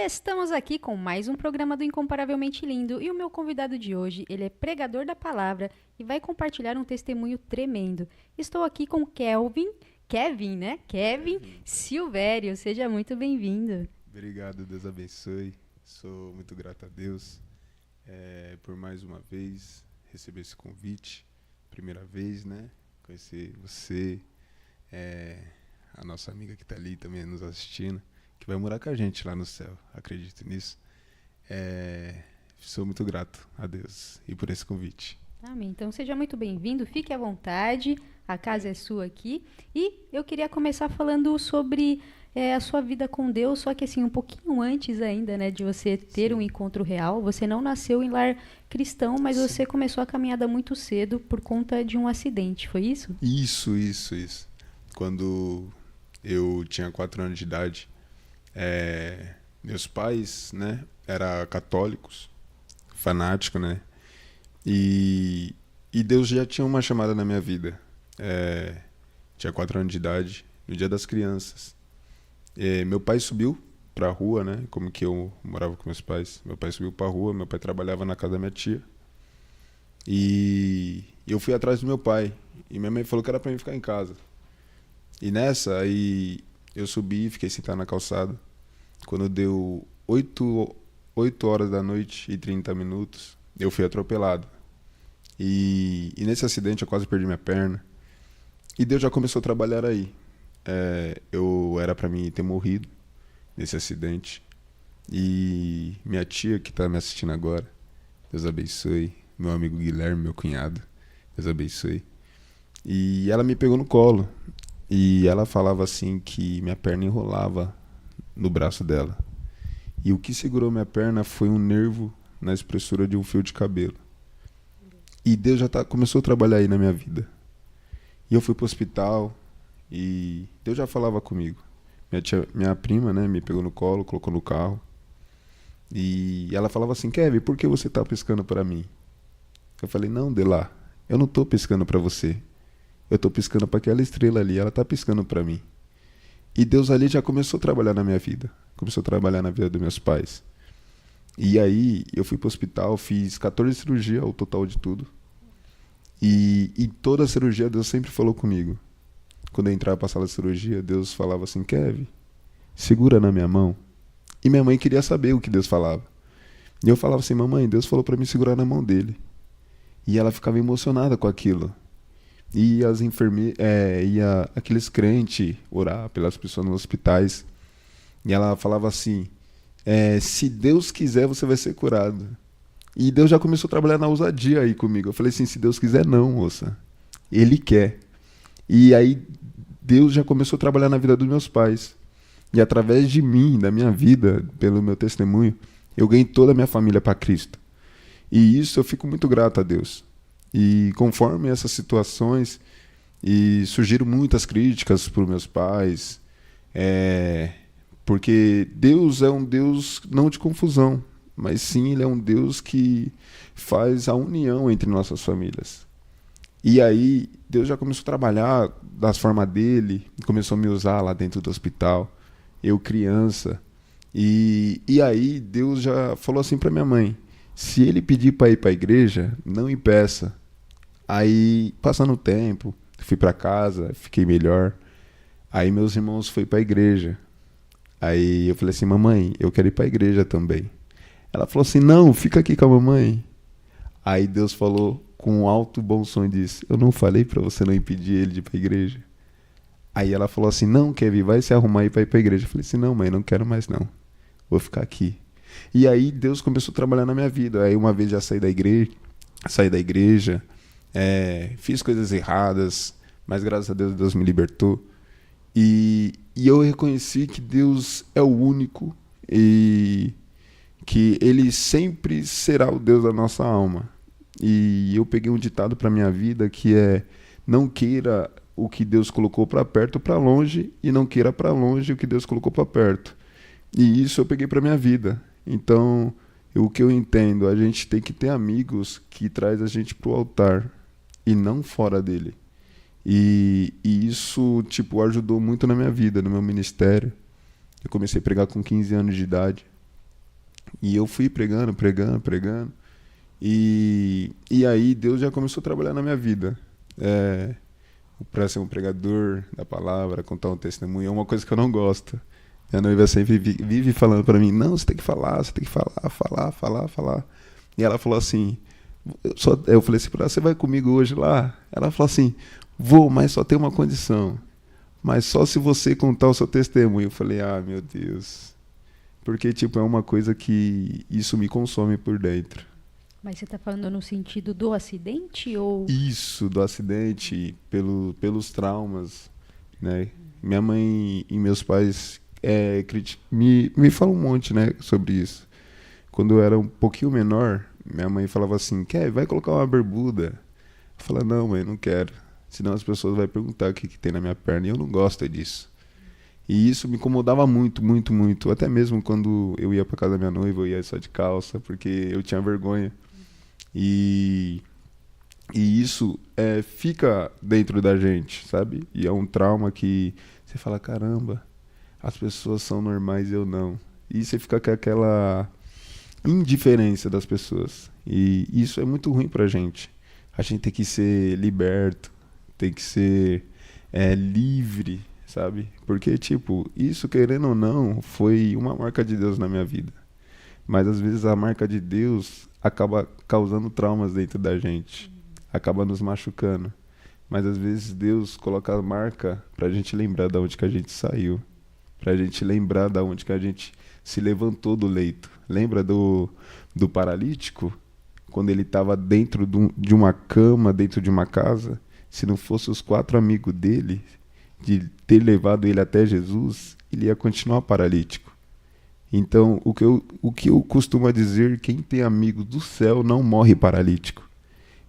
Estamos aqui com mais um programa do Incomparavelmente Lindo e o meu convidado de hoje, ele é pregador da palavra e vai compartilhar um testemunho tremendo. Estou aqui com Kevin, né? Kevin Silvério, seja muito bem-vindo. Obrigado, Deus abençoe. Sou muito grato a Deus por mais uma vez receber esse convite. Primeira vez, né? Conhecer você, a nossa amiga que está ali também nos assistindo, que vai morar com a gente lá no céu. Acredito nisso. Sou muito grato a Deus e por esse convite. Amém. Então seja muito bem-vindo, fique à vontade, a casa é sua aqui. E eu queria começar falando sobre a sua vida com Deus, só que assim, um pouquinho antes ainda, né, de você ter um encontro real. Você não nasceu em lar cristão, mas você começou a caminhada muito cedo por conta de um acidente, foi isso? Isso. Quando eu tinha 4 anos de idade, meus pais, né, eram católicos, fanáticos, né? E Deus já tinha uma chamada na minha vida. Tinha 4 anos de idade, no Dia das Crianças. Meu pai subiu pra rua, né? Como que eu morava com meus pais. Meu pai subiu pra rua, meu pai trabalhava na casa da minha tia. E eu fui atrás do meu pai. E minha mãe falou que era pra mim ficar em casa. E nessa, aí eu subi e fiquei sentado na calçada. Quando deu 8 horas da noite e 30 minutos, eu fui atropelado. E nesse acidente eu quase perdi minha perna. E Deus já começou a trabalhar aí. Eu era pra mim ter morrido nesse acidente. E minha tia que tá me assistindo agora, Deus abençoe. Meu amigo Guilherme, meu cunhado, Deus abençoe. E ela me pegou no colo. E ela falava assim que minha perna enrolava no braço dela. E o que segurou minha perna foi um nervo na espessura de um fio de cabelo. E Deus já começou a trabalhar aí na minha vida. E eu fui pro hospital e Deus já falava comigo. Minha prima, né, me pegou no colo, colocou no carro. E ela falava assim: Kevin, por que você tá piscando pra mim? Eu falei: não, Delá, eu não tô piscando pra você. Eu tô piscando pra aquela estrela ali, ela tá piscando pra mim. E Deus ali já começou a trabalhar na minha vida. Começou a trabalhar na vida dos meus pais. E aí eu fui pro hospital, fiz 14 cirurgias, o total de tudo. E em toda a cirurgia Deus sempre falou comigo. Quando eu entrava pra sala de cirurgia, Deus falava assim: Kevin, segura na minha mão. E minha mãe queria saber o que Deus falava. E eu falava assim: mamãe, Deus falou pra mim segurar na mão dele. E ela ficava emocionada com aquilo. E as ia aqueles crentes orar pelas pessoas nos hospitais. E ela falava assim: se Deus quiser, você vai ser curado. E Deus já começou a trabalhar na ousadia aí comigo. Eu falei assim: se Deus quiser, não, moça. Ele quer. E aí Deus já começou a trabalhar na vida dos meus pais. E através de mim, da minha vida, pelo meu testemunho, eu ganhei toda a minha família para Cristo. E isso eu fico muito grato a Deus. E conforme essas situações, e surgiram muitas críticas por meus pais, porque Deus é um Deus não de confusão, mas sim Ele é um Deus que faz a união entre nossas famílias. E aí Deus já começou a trabalhar das formas dele, começou a me usar lá dentro do hospital, eu criança. E aí Deus já falou assim para minha mãe: se ele pedir para ir para a igreja, não impeça. Aí, passando o tempo, fui para casa, fiquei melhor. Aí meus irmãos foram para a igreja. Aí eu falei assim: mamãe, eu quero ir para a igreja também. Ela falou assim: não, fica aqui com a mamãe. Aí Deus falou com um alto bom som e disse: eu não falei para você não impedir ele de ir para a igreja? Aí ela falou assim: não, Kevin, vai se arrumar aí para ir para a igreja. Eu falei assim: não, mãe, não quero mais não. Vou ficar aqui. E aí Deus começou a trabalhar na minha vida. Aí uma vez já saí da igreja, fiz coisas erradas, mas graças a Deus, Deus me libertou. E eu reconheci que Deus é o único e que Ele sempre será o Deus da nossa alma. E eu peguei um ditado para minha vida que é: não queira o que Deus colocou para perto para longe, e não queira para longe o que Deus colocou para perto. E isso eu peguei para minha vida. Então, o que eu entendo, a gente tem que ter amigos que traz a gente pro altar e não fora dele. E isso, ajudou muito na minha vida, no meu ministério. Eu comecei a pregar com 15 anos de idade. E eu fui pregando, pregando, pregando. E aí Deus já começou a trabalhar na minha vida. Para ser um pregador da palavra, contar um testemunho, é uma coisa que eu não gosto. Minha noiva sempre vive falando para mim, não, você tem que falar, falar. E ela falou assim, eu falei assim para ela, você vai comigo hoje lá? Ela falou assim, vou, mas só tem uma condição. Mas só se você contar o seu testemunho. Eu falei, meu Deus. Porque, tipo, é uma coisa que isso me consome por dentro. Mas você está falando no sentido do acidente ou... Isso, do acidente, pelos traumas, né? Minha mãe e meus pais me falam um monte, né, sobre isso. Quando eu era um pouquinho menor, minha mãe falava assim, vai colocar uma bermuda? Eu falava, não, mãe, não quero. Senão as pessoas vão perguntar o que tem na minha perna e eu não gosto disso. E isso me incomodava muito, muito, muito. Até mesmo quando eu ia para casa da minha noiva, eu ia só de calça, porque eu tinha vergonha. E isso fica dentro da gente, sabe? E é um trauma que você fala, caramba, as pessoas são normais e eu não. E você fica com aquela indiferença das pessoas. E isso é muito ruim pra gente. A gente tem que ser liberto, tem que ser livre, sabe? Porque, tipo, isso, querendo ou não, foi uma marca de Deus na minha vida. Mas, às vezes, a marca de Deus acaba causando traumas dentro da gente. Acaba nos machucando. Mas, às vezes, Deus coloca a marca pra gente lembrar de onde que a gente saiu. Pra gente lembrar de onde que a gente se levantou do leito. Lembra do paralítico? Quando ele estava dentro de uma cama, dentro de uma casa? Se não fosse os 4 amigos dele, de ter levado ele até Jesus, ele ia continuar paralítico. Então, o que eu costumo dizer, quem tem amigo do céu não morre paralítico.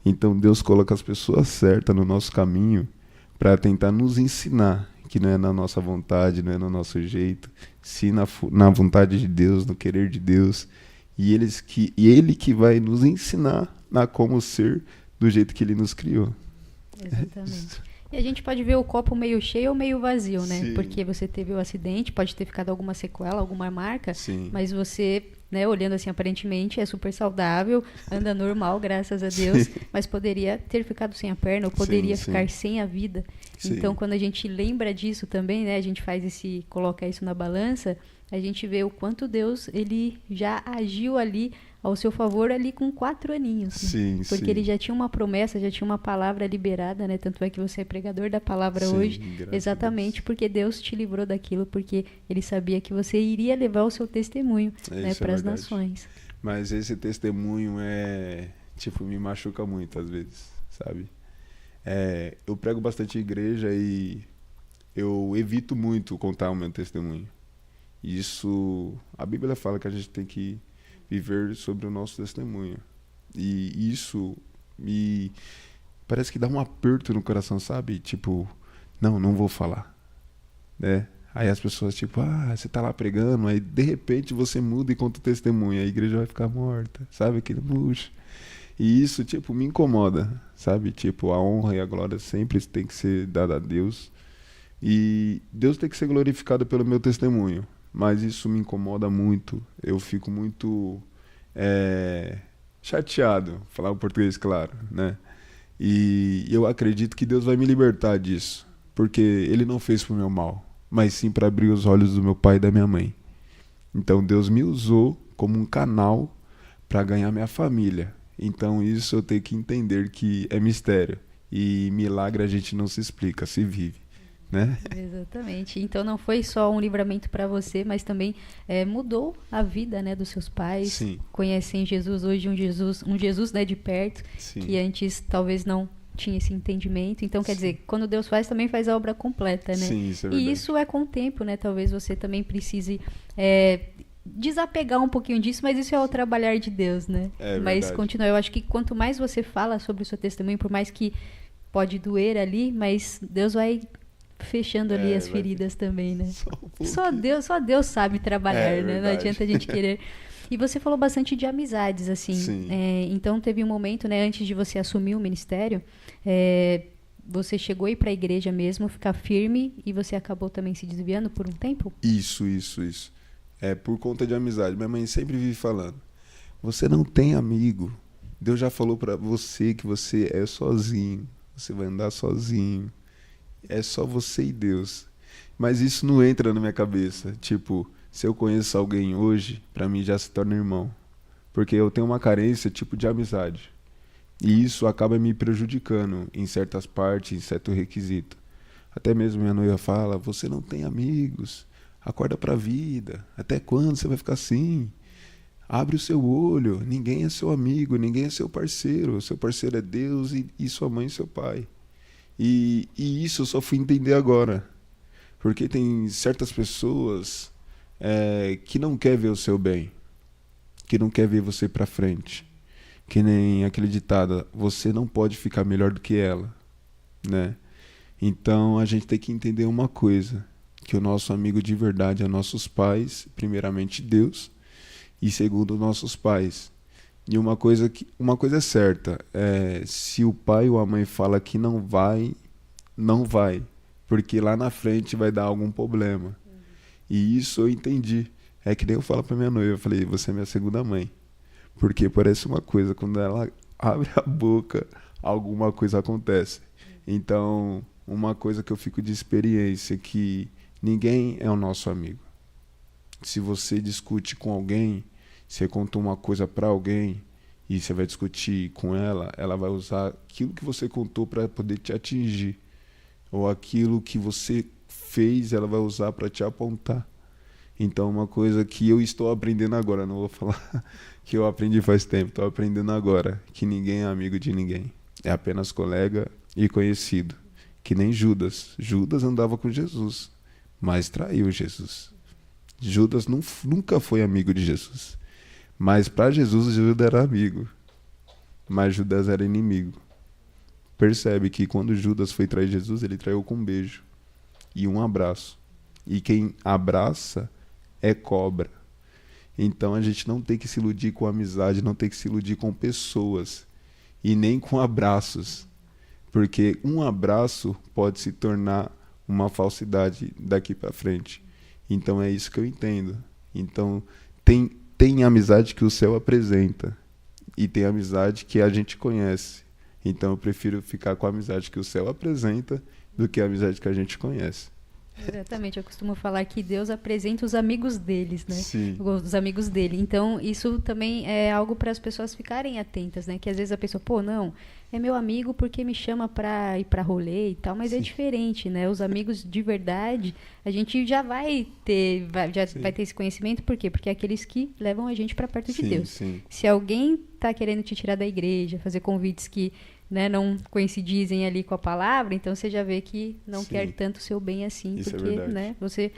Então, Deus coloca as pessoas certas no nosso caminho para tentar nos ensinar que não é na nossa vontade, não é no nosso jeito, sim na vontade de Deus, no querer de Deus. E Ele que vai nos ensinar a como ser do jeito que Ele nos criou. Exatamente. E a gente pode ver o copo meio cheio ou meio vazio, né? Sim. Porque você teve o acidente, pode ter ficado alguma sequela, alguma marca, Sim. mas você, né, olhando assim aparentemente, é super saudável, anda normal, graças a Deus, Sim. mas poderia ter ficado sem a perna ou poderia ficar sem a vida. Sim. Então, quando a gente lembra disso também, né, a gente coloca isso na balança, a gente vê o quanto Deus, ele já agiu ali ao seu favor ali com 4 aninhos. Sim, né? Porque ele já tinha uma promessa, já tinha uma palavra liberada, né? Tanto é que você é pregador da palavra hoje, exatamente porque Deus te livrou daquilo, porque ele sabia que você iria levar o seu testemunho, né, para as nações. Mas esse testemunho me machuca muito às vezes, sabe? Eu prego bastante em igreja e eu evito muito contar o meu testemunho. Isso, a Bíblia fala que a gente tem que viver sobre o nosso testemunho. E isso me parece que dá um aperto no coração, sabe? Tipo, não vou falar, né? Aí as pessoas tipo, você tá lá pregando, aí de repente você muda e conta o testemunho, a igreja vai ficar morta, sabe? Aquele luxo. E isso, tipo, me incomoda, sabe? Tipo, a honra e a glória sempre tem que ser dada a Deus. E Deus tem que ser glorificado pelo meu testemunho. Mas isso me incomoda muito. Eu fico muito chateado, falar o português claro, né? E eu acredito que Deus vai me libertar disso. Porque Ele não fez pro meu mal, mas sim para abrir os olhos do meu pai e da minha mãe. Então Deus me usou como um canal para ganhar minha família. Então isso eu tenho que entender que é mistério. E milagre a gente não se explica, se vive. Né? Exatamente. Então não foi só um livramento para você, mas também mudou a vida, né, dos seus pais. Sim. Conhecem Jesus hoje, um Jesus, né, de perto, Sim. que antes talvez não tinha esse entendimento. Então, quer dizer, quando Deus faz, também faz a obra completa, né? Sim, isso é verdade. E isso é com o tempo, né? Talvez você também precise desapegar um pouquinho disso, mas isso é o trabalhar de Deus, né? Mas continua. Eu acho que quanto mais você fala sobre o seu testemunho, por mais que pode doer ali, mas Deus vai fechando ali as feridas também, né? Só Deus sabe trabalhar, né? Não adianta a gente querer. E você falou bastante de amizades, assim. Então teve um momento, né, antes de você assumir o ministério, você chegou a ir para a igreja mesmo, ficar firme, e você acabou também se desviando por um tempo? Isso. É por conta de amizade. Minha mãe sempre vive falando: você não tem amigo. Deus já falou pra você que você é sozinho. Você vai andar sozinho. É só você e Deus. Mas isso não entra na minha cabeça. Tipo, se eu conheço alguém hoje, pra mim já se torna irmão. Porque eu tenho uma carência tipo de amizade. E isso acaba me prejudicando em certas partes, em certo requisito. Até mesmo minha noiva fala: você não tem amigos. Acorda pra vida. Até quando você vai ficar assim? Abre o seu olho. Ninguém é seu amigo, ninguém é seu parceiro. Seu parceiro é Deus e sua mãe e seu pai. E isso eu só fui entender agora. Porque tem certas pessoas que não quer ver o seu bem. Que não quer ver você pra frente. Que nem aquele ditado: você não pode ficar melhor do que ela, né? Então a gente tem que entender uma coisa: que o nosso amigo de verdade é nossos pais, primeiramente Deus, e segundo nossos pais. E uma coisa é certa: se o pai ou a mãe fala que não vai, não vai, porque lá na frente vai dar algum problema. E isso eu entendi. É que nem eu falo pra minha noiva, eu falei: você é minha segunda mãe. Porque parece uma coisa, quando ela abre a boca, alguma coisa acontece. Então, uma coisa que eu fico de experiência é que ninguém é o nosso amigo. Se você discute com alguém, você conta uma coisa para alguém e você vai discutir com ela, ela vai usar aquilo que você contou para poder te atingir. Ou aquilo que você fez, ela vai usar para te apontar. Então, uma coisa que eu estou aprendendo agora, não vou falar que eu aprendi faz tempo, estou aprendendo agora, que ninguém é amigo de ninguém. É apenas colega e conhecido. Que nem Judas. Judas andava com Jesus, mas traiu Jesus. Judas nunca foi amigo de Jesus. Mas para Jesus, Judas era amigo. Mas Judas era inimigo. Percebe que quando Judas foi trair Jesus, ele traiu com um beijo e um abraço. E quem abraça é cobra. Então a gente não tem que se iludir com amizade, não tem que se iludir com pessoas e nem com abraços, porque um abraço pode se tornar uma falsidade daqui para frente. Então é isso que eu entendo. Então tem amizade que o céu apresenta e tem amizade que a gente conhece. Então eu prefiro ficar com a amizade que o céu apresenta do que a amizade que a gente conhece. Exatamente, eu costumo falar que Deus apresenta os amigos deles, né? Sim. Os amigos dele. Então, isso também é algo para as pessoas ficarem atentas, né? Que às vezes a pessoa, pô, não, é meu amigo porque me chama para ir para rolê e tal, mas Sim. é diferente, né? Os amigos de verdade, a gente já vai ter, vai ter esse conhecimento, por quê? Porque é aqueles que levam a gente para perto de Deus. Sim. Se alguém tá querendo te tirar da igreja, fazer convites que, né, não coincidem ali com a palavra, então você já vê que não quer tanto o seu bem assim, isso porque, né, você,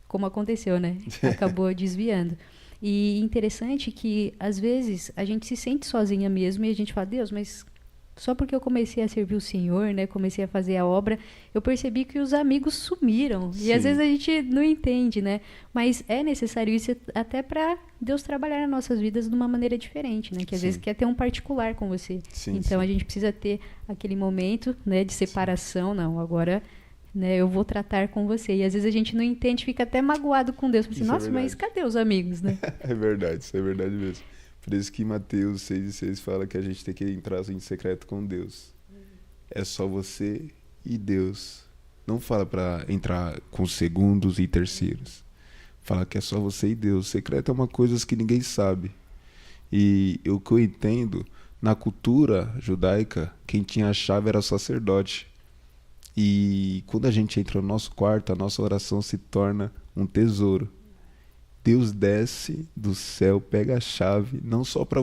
como aconteceu, né, acabou desviando. E interessante que, às vezes, a gente se sente sozinha mesmo e a gente fala: Deus, mas só porque eu comecei a servir o Senhor, né, comecei a fazer a obra, eu percebi que os amigos sumiram. Sim. E às vezes a gente não entende, né? Mas é necessário isso até para Deus trabalhar nas nossas vidas de uma maneira diferente, né? Que às vezes quer ter um particular com você. Então a gente precisa ter aquele momento, né, de separação. Não, agora, né, eu vou tratar com você. E às vezes a gente não entende, fica até magoado com Deus. Assim, nossa, mas cadê os amigos, né? É verdade, isso é verdade mesmo. Por isso que Mateus 6,6 fala que a gente tem que entrar em secreto com Deus. É só você e Deus. Não fala para entrar com segundos e terceiros. Fala que é só você e Deus. Secreto é uma coisa que ninguém sabe. E o que eu entendo, na cultura judaica, quem tinha a chave era o sacerdote. E quando a gente entra no nosso quarto, a nossa oração se torna um tesouro. Deus desce do céu, pega a chave, não só para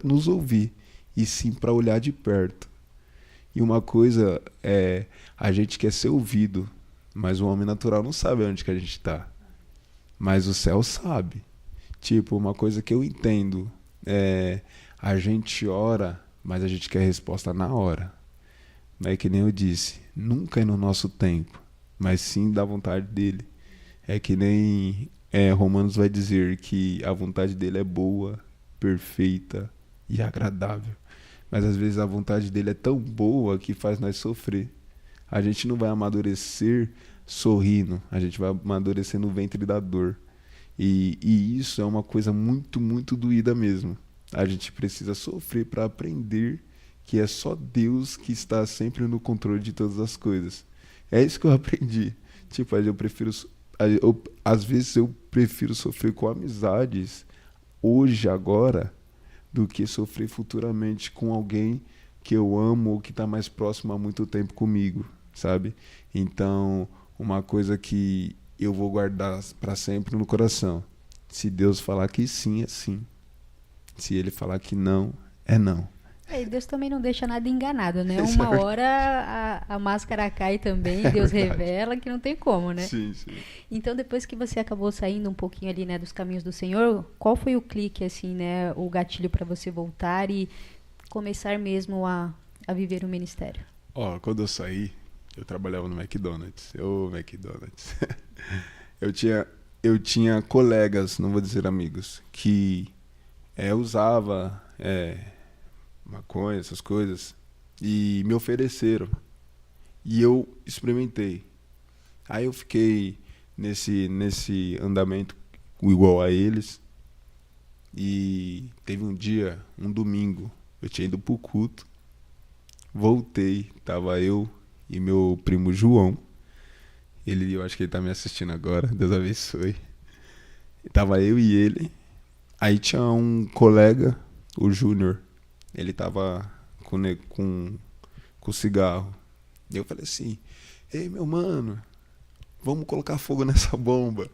nos ouvir, e sim para olhar de perto. E uma coisa é, a gente quer ser ouvido, mas o homem natural não sabe onde que a gente está. Mas o céu sabe. Tipo, uma coisa que eu entendo é, a gente ora, mas a gente quer resposta na hora. Mas é que nem eu disse, nunca é no nosso tempo, mas sim da vontade dele. É que nem Romanos vai dizer que a vontade dele é boa, perfeita e agradável. Mas às vezes a vontade dele é tão boa que faz nós sofrer. A gente não vai amadurecer sorrindo, a gente vai amadurecer no ventre da dor. E isso é uma coisa muito, muito doída mesmo. A gente precisa sofrer para aprender que é só Deus que está sempre no controle de todas as coisas. É isso que eu aprendi. Tipo, eu prefiro, às vezes eu prefiro sofrer com amizades hoje, agora, do que sofrer futuramente com alguém que eu amo ou que está mais próximo há muito tempo comigo, sabe? Então, uma coisa que eu vou guardar para sempre no coração. Se Deus falar que sim, é sim. Se Ele falar que não, é não. E Deus também não deixa nada enganado, né? Isso é Uma verdade. hora a máscara cai também, É Deus verdade. revela que não tem como, né? Sim, sim. Então, depois que você acabou saindo um pouquinho ali, né, dos caminhos do Senhor, qual foi o clique, assim, né, o gatilho para você voltar e começar mesmo a viver o ministério? Ó, quando eu saí, eu trabalhava no McDonald's. McDonald's. Eu tinha, eu tinha colegas, não vou dizer amigos, que usava maconha, essas coisas, e me ofereceram. E eu experimentei. Aí eu fiquei nesse andamento igual a eles. E teve um dia, um domingo, eu tinha ido pro culto, voltei, tava eu e meu primo João. Eu acho que ele tá me assistindo agora, Deus abençoe. Tava eu e ele. Aí tinha um colega, o Júnior. Ele tava com cigarro. E eu falei assim: ei, meu mano, vamos colocar fogo nessa bomba.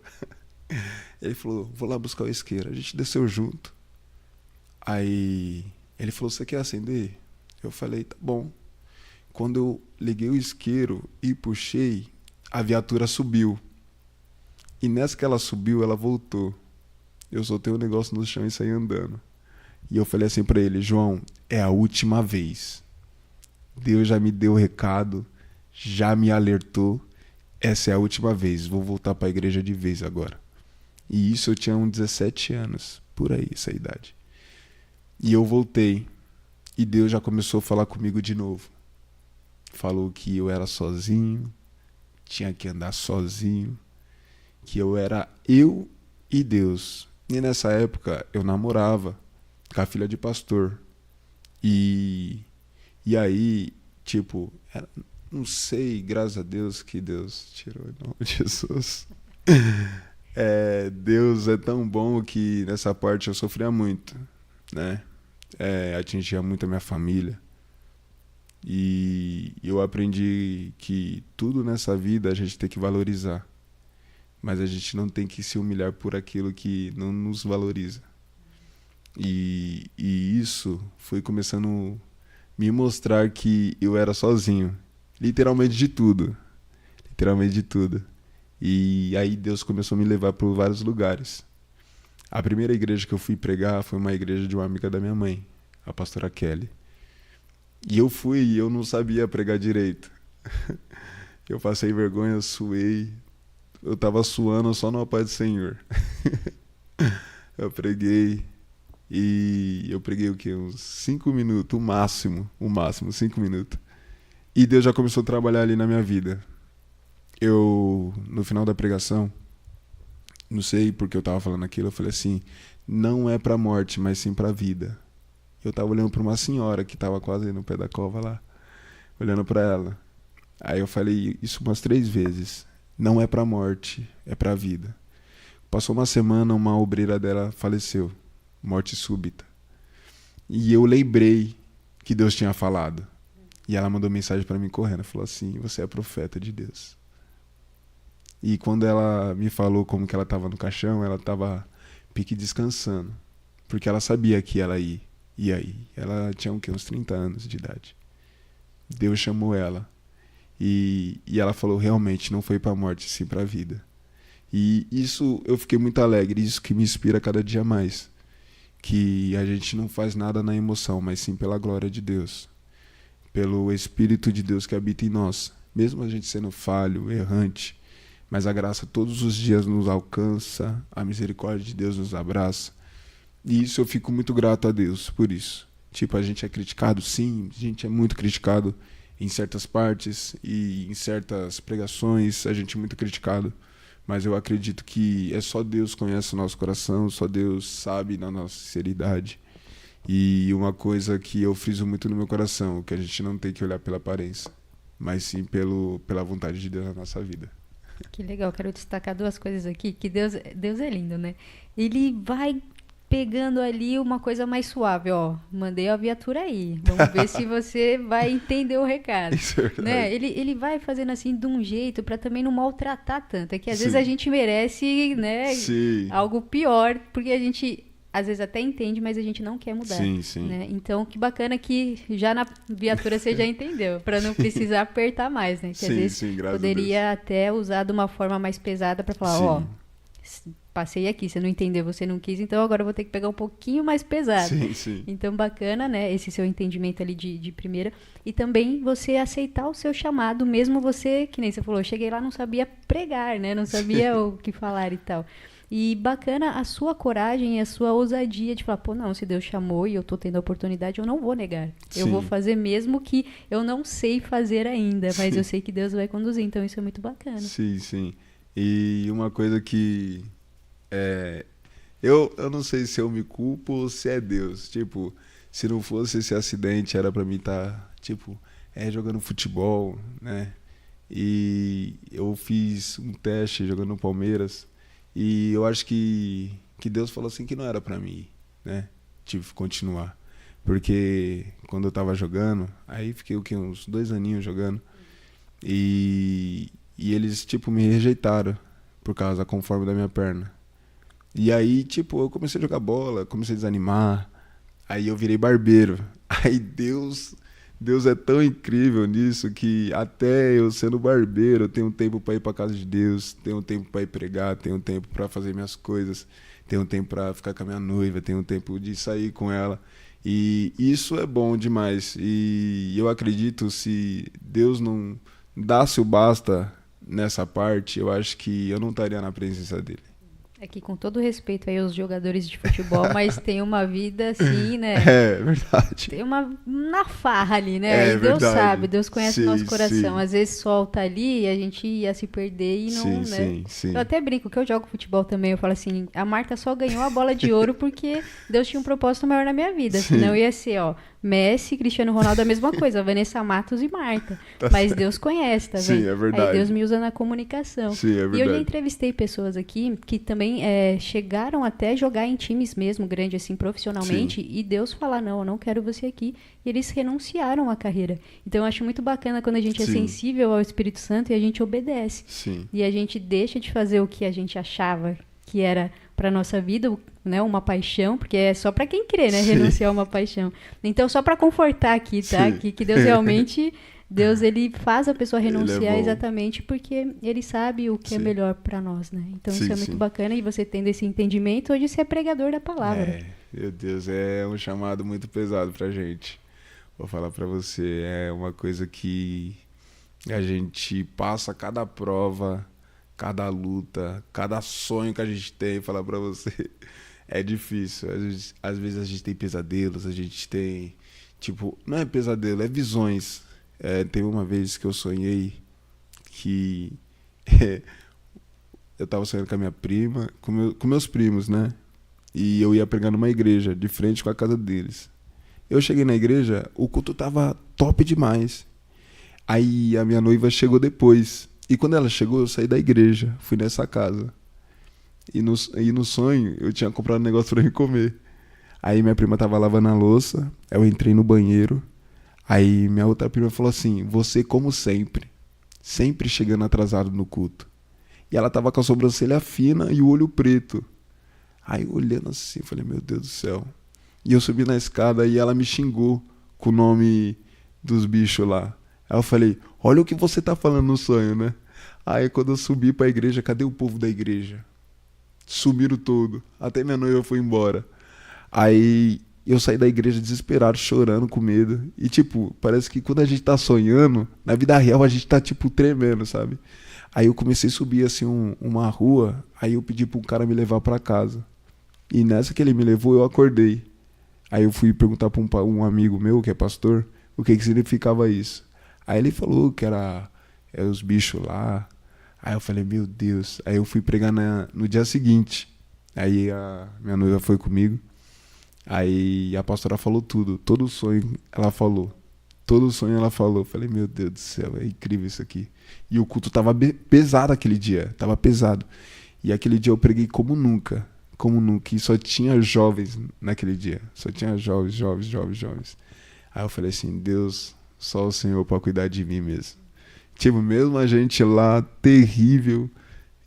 Ele falou: vou lá buscar o isqueiro. A gente desceu junto. Aí ele falou: você quer acender? Eu falei: tá bom. Quando eu liguei o isqueiro e puxei, a viatura subiu. E nessa que ela subiu, ela voltou. Eu soltei o negócio no chão e saí andando. E eu falei assim pra ele: João, é a última vez. Deus já me deu o recado, já me alertou. Essa é a última vez. Vou voltar pra igreja de vez agora. E isso eu tinha uns 17 anos, por aí, essa idade. E eu voltei. E Deus já começou a falar comigo de novo. Falou que eu era sozinho, tinha que andar sozinho, que eu era eu e Deus. E nessa época eu namorava com a filha de pastor. E aí, tipo, não sei, graças a Deus que Deus tirou em nome de Jesus. Deus é tão bom que nessa parte eu sofria muito, né? Atingia muito a minha família. E eu aprendi que tudo nessa vida a gente tem que valorizar. Mas a gente não tem que se humilhar por aquilo que não nos valoriza. E isso foi começando a me mostrar que eu era sozinho. Literalmente de tudo. Literalmente de tudo. E aí Deus começou a me levar por vários lugares. A primeira igreja que eu fui pregar foi uma igreja de uma amiga da minha mãe, a pastora Kelly. E eu fui e eu não sabia pregar direito. Eu passei vergonha, eu suei. Eu tava suando só no paz do Senhor. Eu preguei. E eu preguei o quê? Uns 5 minutos, o máximo, 5 minutos. E Deus já começou a trabalhar ali na minha vida. No final da pregação, não sei porque eu tava falando aquilo, eu falei assim: não é pra morte, mas sim pra vida. Eu tava olhando pra uma senhora que tava quase no pé da cova lá, olhando pra ela. Aí eu falei isso umas 3 vezes. Não é pra morte, é pra vida. Passou uma semana, uma obreira dela faleceu. Morte súbita. E eu lembrei que Deus tinha falado. E ela mandou mensagem pra mim correndo. Falou assim: você é profeta de Deus. E quando ela me falou como que ela tava no caixão, ela tava pique descansando. Porque ela sabia que ela ia ir. Ela tinha o quê? Uns 30 anos de idade. Deus chamou ela. E ela falou: realmente não foi pra morte, sim pra vida. E isso eu fiquei muito alegre. Isso que me inspira cada dia mais. Que a gente não faz nada na emoção, mas sim pela glória de Deus. Pelo Espírito de Deus que habita em nós. Mesmo a gente sendo falho, errante, mas a graça todos os dias nos alcança, a misericórdia de Deus nos abraça. E isso eu fico muito grato a Deus por isso. Tipo, a gente é criticado, sim, a gente é muito criticado em certas partes e em certas pregações, a gente é muito criticado. Mas eu acredito que é só Deus conhece o nosso coração, só Deus sabe da nossa sinceridade. E uma coisa que eu friso muito no meu coração, que a gente não tem que olhar pela aparência, mas sim pela vontade de Deus na nossa vida. Que legal, quero destacar duas coisas aqui, que Deus é lindo, né? Ele vai pegando ali uma coisa mais suave, ó, mandei a viatura aí, vamos ver se você vai entender o recado, Isso é verdade. né? Ele vai fazendo assim de um jeito para também não maltratar tanto, é que às vezes Sim. a gente merece, né, Sim. algo pior, porque a gente às vezes até entende, mas a gente não quer mudar, Sim, sim. né? Então, que bacana que já na viatura você já entendeu, para não precisar apertar mais, né? Que às Sim, vezes sim, graças a poderia até usar de uma forma mais pesada para falar, ó, passei aqui, você não entendeu, você não quis, então agora eu vou ter que pegar um pouquinho mais pesado. Sim, sim. Então, bacana, né? Esse seu entendimento ali de primeira. E também você aceitar o seu chamado, mesmo você, que nem você falou, cheguei lá, não sabia pregar, né? Não sabia o que falar e tal. E bacana a sua coragem e a sua ousadia de falar, pô, não, se Deus chamou e eu tô tendo a oportunidade, eu não vou negar. Eu Sim. vou fazer mesmo que eu não sei fazer ainda, mas Sim. eu sei que Deus vai conduzir. Então, isso é muito bacana. Sim, sim. E uma coisa que eu não sei se eu me culpo ou se é Deus. Tipo, se não fosse esse acidente, era pra mim estar, tipo, jogando futebol, né? E eu fiz um teste jogando no Palmeiras e eu acho que Deus falou assim que não era pra mim, né? Tipo, continuar. Porque quando eu tava jogando, aí fiquei o quê? Uns 2 aninhos jogando. E eles, tipo, me rejeitaram por causa da conforme da minha perna. E aí, tipo, eu comecei a jogar bola, comecei a desanimar. Aí eu virei barbeiro. Aí Deus é tão incrível nisso que até eu sendo barbeiro, eu tenho tempo para ir para casa de Deus, tenho tempo para ir pregar, tenho tempo para fazer minhas coisas, tenho tempo para ficar com a minha noiva, tenho tempo de sair com ela. E isso é bom demais. E eu acredito, se Deus não desse o basta nessa parte, eu acho que eu não estaria na presença dele. Aqui, com todo respeito aí aos jogadores de futebol, mas tem uma vida assim, né? É verdade. Tem uma na farra ali, né? É E Deus verdade. sabe, Deus conhece o Sim, nosso coração. sim. Às vezes solta ali e a gente ia se perder e não, Sim, né? sim, sim. Eu até brinco que eu jogo futebol também. Eu falo assim, a Marta só ganhou a bola de ouro porque Deus tinha um propósito maior na minha vida. Sim. Senão ia ser, ó, Messi, Cristiano Ronaldo, a mesma coisa, Vanessa Matos e Marta. Tá Mas certo. Deus conhece, tá Sim, vendo? é verdade. Aí Deus me usa na comunicação. Sim, é E eu já verdade. entrevistei pessoas aqui que também chegaram até jogar em times mesmo, grande assim, profissionalmente, e Deus falar, não, eu não quero você aqui. E eles renunciaram à carreira. Então eu acho muito bacana quando a gente é Sim. sensível ao Espírito Santo e a gente obedece. Sim. E a gente deixa de fazer o que a gente achava que era para nossa vida, né, uma paixão, porque é só para quem crê, né, Sim. renunciar a uma paixão. Então só para confortar aqui, tá? Sim. Que Deus realmente Deus ele faz a pessoa Ele é renunciar bom. exatamente porque ele sabe o que é Sim. melhor para nós, né? Então Sim, isso é muito sim. bacana e você tendo esse entendimento, hoje você é pregador da palavra. Meu Deus, é um chamado muito pesado pra gente. Vou falar pra você, é uma coisa que a gente passa cada prova, cada luta, cada sonho que a gente tem, falar pra você, é difícil. Às vezes a gente tem pesadelos, a gente tem, tipo, não é pesadelo, é visões. Teve uma vez que eu sonhei que eu tava sonhando com a minha prima, com meus primos, né? E eu ia pregar numa igreja, de frente com a casa deles. Eu cheguei na igreja, o culto tava top demais. Aí a minha noiva chegou depois. E quando ela chegou, eu saí da igreja, fui nessa casa. E no sonho, eu tinha comprado um negócio pra me comer. Aí minha prima tava lavando a louça, eu entrei no banheiro. Aí minha outra prima falou assim, você como sempre chegando atrasado no culto. E ela tava com a sobrancelha fina e o olho preto. Aí eu olhando assim, falei, meu Deus do céu. E eu subi na escada e ela me xingou com o nome dos bichos lá. Aí eu falei, olha o que você tá falando no sonho, né? Aí quando eu subi pra igreja, cadê o povo da igreja? Sumiram todo. Até minha noiva foi embora. Aí eu saí da igreja desesperado, chorando, com medo. E tipo, parece que quando a gente tá sonhando, na vida real a gente tá tipo tremendo, sabe? Aí eu comecei a subir assim uma rua, aí eu pedi pra um cara me levar pra casa. E nessa que ele me levou, eu acordei. Aí eu fui perguntar pra um amigo meu, que é pastor, o que significava isso. Aí ele falou que era os bichos lá. Aí eu falei, meu Deus. Aí eu fui pregar no dia seguinte. Aí a minha noiva foi comigo. Aí a pastora falou tudo. Todo sonho ela falou. Todo sonho ela falou. Eu falei, meu Deus do céu, é incrível isso aqui. E o culto tava pesado aquele dia. Tava pesado. E aquele dia eu preguei como nunca. Como nunca. E só tinha jovens naquele dia. Só tinha jovens. Aí eu falei assim, Deus, só o Senhor pra cuidar de mim mesmo. Tipo, mesmo a gente lá, terrível,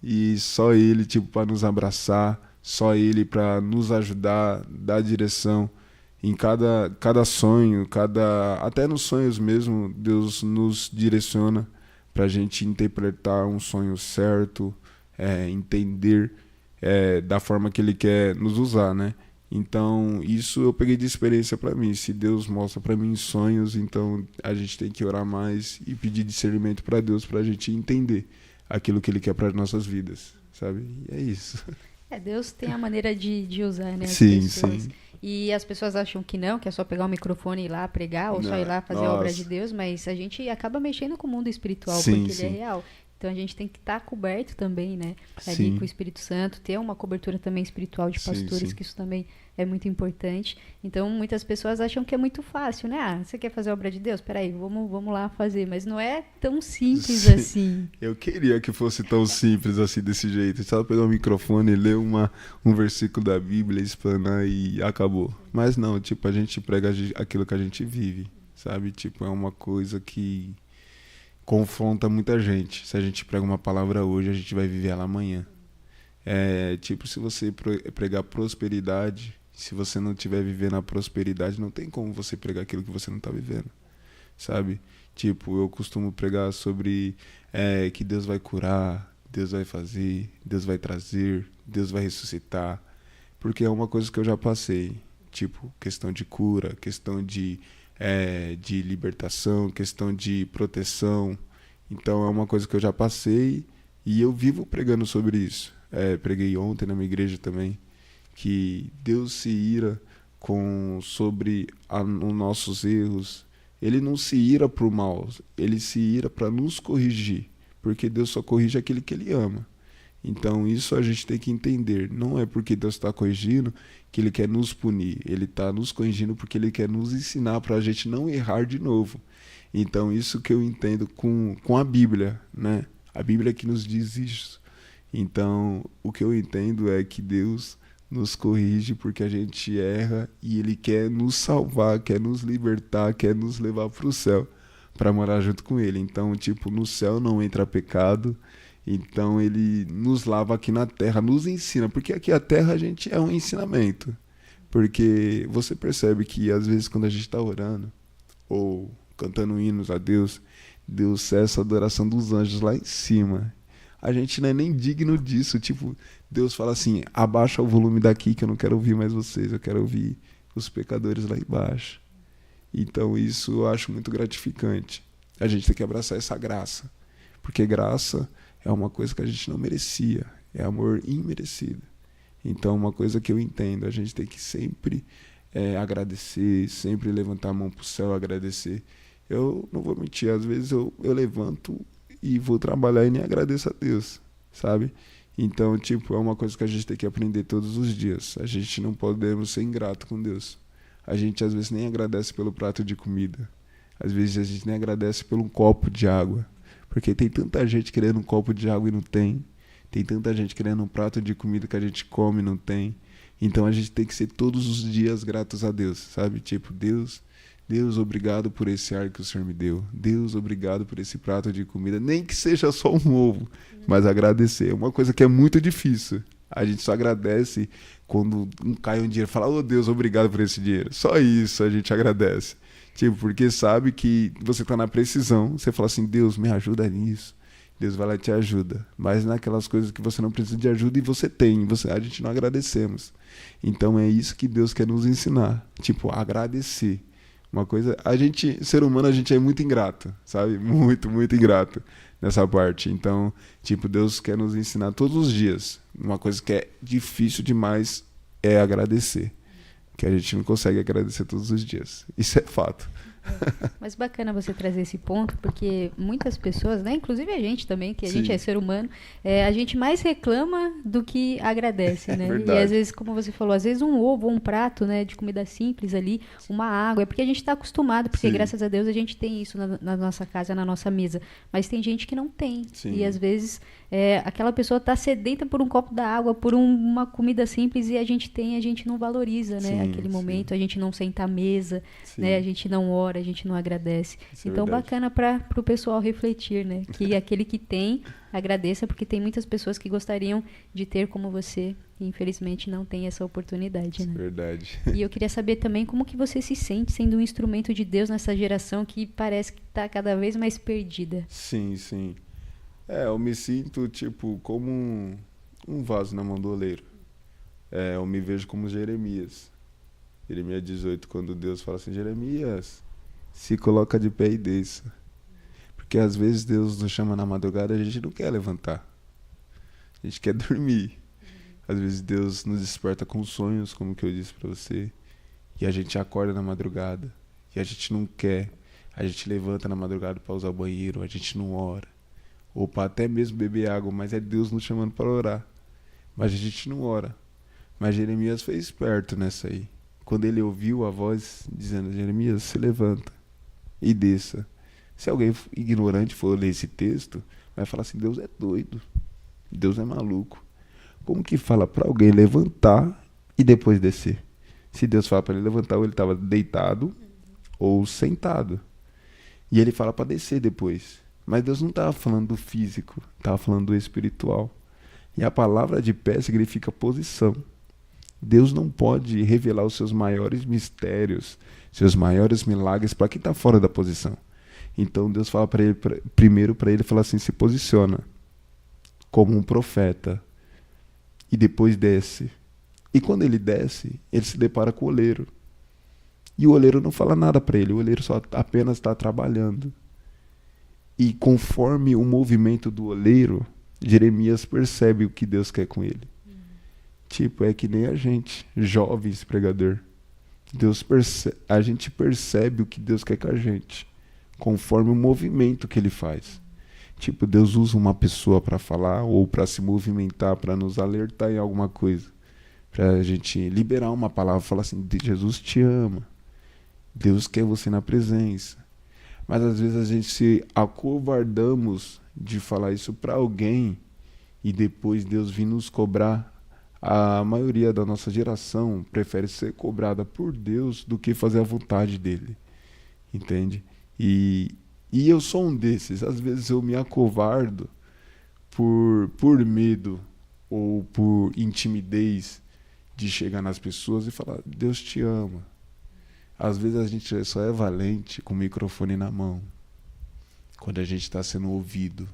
e só Ele, tipo, pra nos abraçar, só Ele pra nos ajudar, dar direção em cada sonho, até nos sonhos mesmo, Deus nos direciona pra gente interpretar um sonho certo, entender da forma que Ele quer nos usar, né? Então, isso eu peguei de experiência para mim. Se Deus mostra para mim sonhos, então a gente tem que orar mais e pedir discernimento para Deus, para a gente entender aquilo que Ele quer para nossas vidas, sabe? E é isso. Deus tem a maneira de usar, né, as Sim, pessoas. sim. E as pessoas acham que não, que é só pegar o microfone e ir lá pregar, ou só ir lá fazer a obra de Deus, mas a gente acaba mexendo com o mundo espiritual, Sim, porque sim. ele é real. Então a gente tem que estar coberto também, né? Ali Sim. com o Espírito Santo, ter uma cobertura também espiritual de Sim, pastores, sim. que isso também é muito importante. Então muitas pessoas acham que é muito fácil, né? Ah, você quer fazer a obra de Deus? Peraí, vamos lá fazer. Mas não é tão simples Sim. assim. Eu queria que fosse tão simples assim, desse jeito. Só pegar o microfone, ler um versículo da Bíblia, explanar e acabou. Mas não, tipo, a gente prega aquilo que a gente vive, sabe? Tipo, é uma coisa que confronta muita gente. Se a gente prega uma palavra hoje, a gente vai viver ela amanhã. Tipo, se você pregar prosperidade, se você não estiver vivendo a prosperidade, não tem como você pregar aquilo que você não está vivendo, sabe? Tipo, eu costumo pregar sobre que Deus vai curar, Deus vai fazer, Deus vai trazer, Deus vai ressuscitar, porque é uma coisa que eu já passei. Tipo, questão de cura, questão de libertação, questão de proteção. Então é uma coisa que eu já passei e eu vivo pregando sobre isso. Preguei ontem na minha igreja também, que Deus se ira sobre os nossos erros. Ele não se ira para o mal, ele se ira para nos corrigir, porque Deus só corrige aquele que ele ama. Então isso a gente tem que entender. Não é porque Deus está corrigindo que Ele quer nos punir. Ele está nos corrigindo porque Ele quer nos ensinar para a gente não errar de novo. Então isso que eu entendo com a Bíblia, né? A Bíblia que nos diz isso. Então o que eu entendo é que Deus nos corrige porque a gente erra e Ele quer nos salvar, quer nos libertar, quer nos levar para o céu, para morar junto com Ele. Então, tipo, no céu não entra pecado. Então ele nos lava aqui na terra, nos ensina, porque aqui a terra a gente é um ensinamento. Porque você percebe que às vezes quando a gente está orando ou cantando hinos a Deus, Deus cessa a adoração dos anjos lá em cima. A gente não é nem digno disso. Tipo, Deus fala assim, abaixa o volume daqui que eu não quero ouvir mais vocês, eu quero ouvir os pecadores lá embaixo. Então isso eu acho muito gratificante. A gente tem que abraçar essa graça, porque graça é uma coisa que a gente não merecia, é amor imerecido. Então, uma coisa que eu entendo, a gente tem que sempre agradecer, sempre levantar a mão para o céu, agradecer. Eu não vou mentir, às vezes eu levanto e vou trabalhar e nem agradeço a Deus, sabe? Então, tipo, é uma coisa que a gente tem que aprender todos os dias. A gente não podemos ser ingrato com Deus. A gente, às vezes, nem agradece pelo prato de comida. Às vezes, a gente nem agradece por um copo de água. Porque tem tanta gente querendo um copo de água e não tem. Tem tanta gente querendo um prato de comida que a gente come e não tem. Então a gente tem que ser todos os dias gratos a Deus, sabe? Tipo, Deus, obrigado por esse ar que o Senhor me deu. Deus, obrigado por esse prato de comida. Nem que seja só um ovo, mas agradecer. É uma coisa que é muito difícil. A gente só agradece quando cai um dinheiro. Fala, oh Deus, obrigado por esse dinheiro. Só isso a gente agradece. Tipo, porque sabe que você está na precisão, você fala assim, Deus, me ajuda nisso. Deus vai lá e te ajuda. Mas naquelas coisas que você não precisa de ajuda e você tem, a gente não agradecemos. Então é isso que Deus quer nos ensinar. Tipo, agradecer. Uma coisa, ser humano, a gente é muito ingrato, sabe? Muito, muito ingrato nessa parte. Então, tipo, Deus quer nos ensinar todos os dias. Uma coisa que é difícil demais é agradecer. Que a gente não consegue agradecer todos os dias. Isso é fato. Mas bacana você trazer esse ponto, porque muitas pessoas, né, inclusive a gente também, que a gente Sim, é ser humano, a gente mais reclama do que agradece, é né? E às verdade. vezes, como você falou, às vezes um ovo, um prato, né, de comida simples ali, uma água, é porque a gente está acostumado, porque Sim, graças a Deus a gente tem isso na nossa casa, na nossa mesa. Mas tem gente que não tem. E às sim, vezes aquela pessoa está sedenta por um copo da água, por uma comida simples e a gente tem, a gente não valoriza, né, sim, aquele sim, momento, a gente não senta à mesa, né? A sim. gente não ora, a gente não agradece. Isso é Então, verdade. bacana para o pessoal refletir, né? Que aquele que tem, agradeça, porque tem muitas pessoas que gostariam de ter como você e infelizmente não tem essa oportunidade, Isso né? é verdade. E eu queria saber também como que você se sente sendo um instrumento de Deus nessa geração que parece que está cada vez mais perdida. Sim, sim. Eu me sinto, tipo, como um vaso na mão do oleiro. Eu me vejo como Jeremias. Jeremias 18, quando Deus fala assim, Jeremias, se coloca de pé e desça. Porque às vezes Deus nos chama na madrugada e a gente não quer levantar. A gente quer dormir. Às vezes Deus nos desperta com sonhos, como que eu disse pra você. E a gente acorda na madrugada. E a gente não quer. A gente levanta na madrugada para usar o banheiro. A gente não ora. Ou para até mesmo beber água. Mas é Deus nos chamando para orar. Mas a gente não ora. Mas Jeremias foi esperto nessa aí. Quando ele ouviu a voz dizendo, Jeremias, se levanta e desça. Se alguém ignorante for ler esse texto, vai falar assim, Deus é doido. Deus é maluco. Como que fala para alguém levantar e depois descer? Se Deus fala para ele levantar, ou ele estava deitado ou sentado. E ele fala para descer depois. Mas Deus não estava falando do físico, estava falando do espiritual. E a palavra de pé significa posição. Deus não pode revelar os seus maiores mistérios, seus maiores milagres para quem está fora da posição. Então Deus fala para ele, primeiro para ele, fala assim, se posiciona como um profeta e depois desce. E quando ele desce, ele se depara com o oleiro. E o oleiro não fala nada para ele, o oleiro só apenas está trabalhando. E conforme o movimento do oleiro, Jeremias percebe o que Deus quer com ele. Tipo, é que nem a gente, jovens pregador. A gente percebe o que Deus quer com a gente, conforme o movimento que ele faz. Tipo, Deus usa uma pessoa para falar ou para se movimentar, para nos alertar em alguma coisa. Para a gente liberar uma palavra, falar assim, Jesus te ama. Deus quer você na presença. Mas às vezes a gente se acovardamos de falar isso para alguém e depois Deus vir nos cobrar. A maioria da nossa geração prefere ser cobrada por Deus do que fazer a vontade dele. Entende? E eu sou um desses. Às vezes eu me acovardo por medo ou por intimidez de chegar nas pessoas e falar, Deus te ama. Às vezes a gente só é valente com o microfone na mão, quando a gente está sendo ouvido.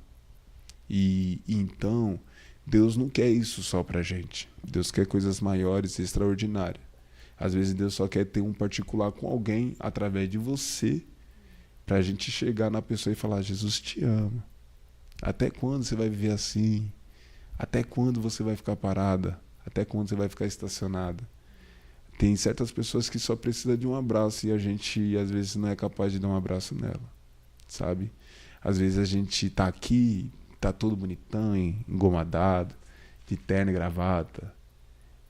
E então, Deus não quer isso só pra gente. Deus quer coisas maiores e extraordinárias. Às vezes Deus só quer ter um particular com alguém através de você, pra gente chegar na pessoa e falar, Jesus te ama. Até quando você vai viver assim? Até quando você vai ficar parada? Até quando você vai ficar estacionada? Tem certas pessoas que só precisam de um abraço e a gente às vezes não é capaz de dar um abraço nela, sabe? Às vezes a gente tá aqui, tá todo bonitão, engomadado, de terno e gravata,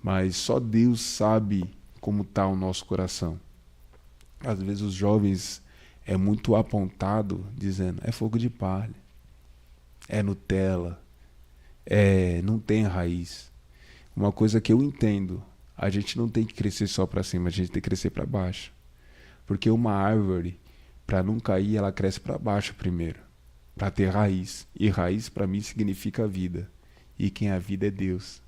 mas só Deus sabe como tá o nosso coração. Às vezes os jovens é muito apontado dizendo, é fogo de palha, é Nutella, não tem raiz. Uma coisa que eu entendo, a gente não tem que crescer só para cima, a gente tem que crescer para baixo. Porque uma árvore, para não cair, ela cresce para baixo primeiro, para ter raiz. E raiz para mim significa vida. E quem é a vida é Deus.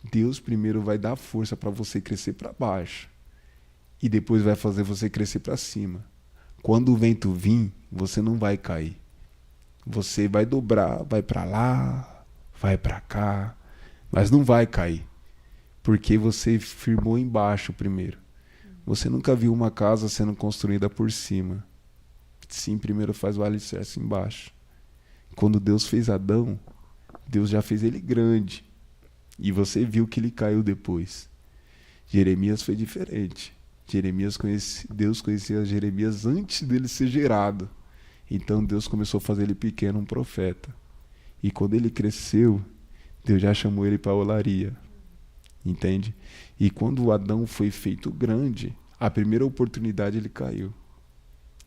Deus primeiro vai dar força para você crescer para baixo. E depois vai fazer você crescer para cima. Quando o vento vir, você não vai cair. Você vai dobrar, vai para lá, vai para cá, mas não vai cair. Porque você firmou embaixo primeiro. Você nunca viu uma casa sendo construída por cima. Sim, primeiro faz o alicerce embaixo. Quando Deus fez Adão, Deus já fez ele grande. E você viu que ele caiu depois. Jeremias foi diferente. Deus conhecia Jeremias antes dele ser gerado. Então Deus começou a fazer ele pequeno, um profeta. E quando ele cresceu, Deus já chamou ele para a olaria. Entende? E quando Adão foi feito grande, a primeira oportunidade ele caiu.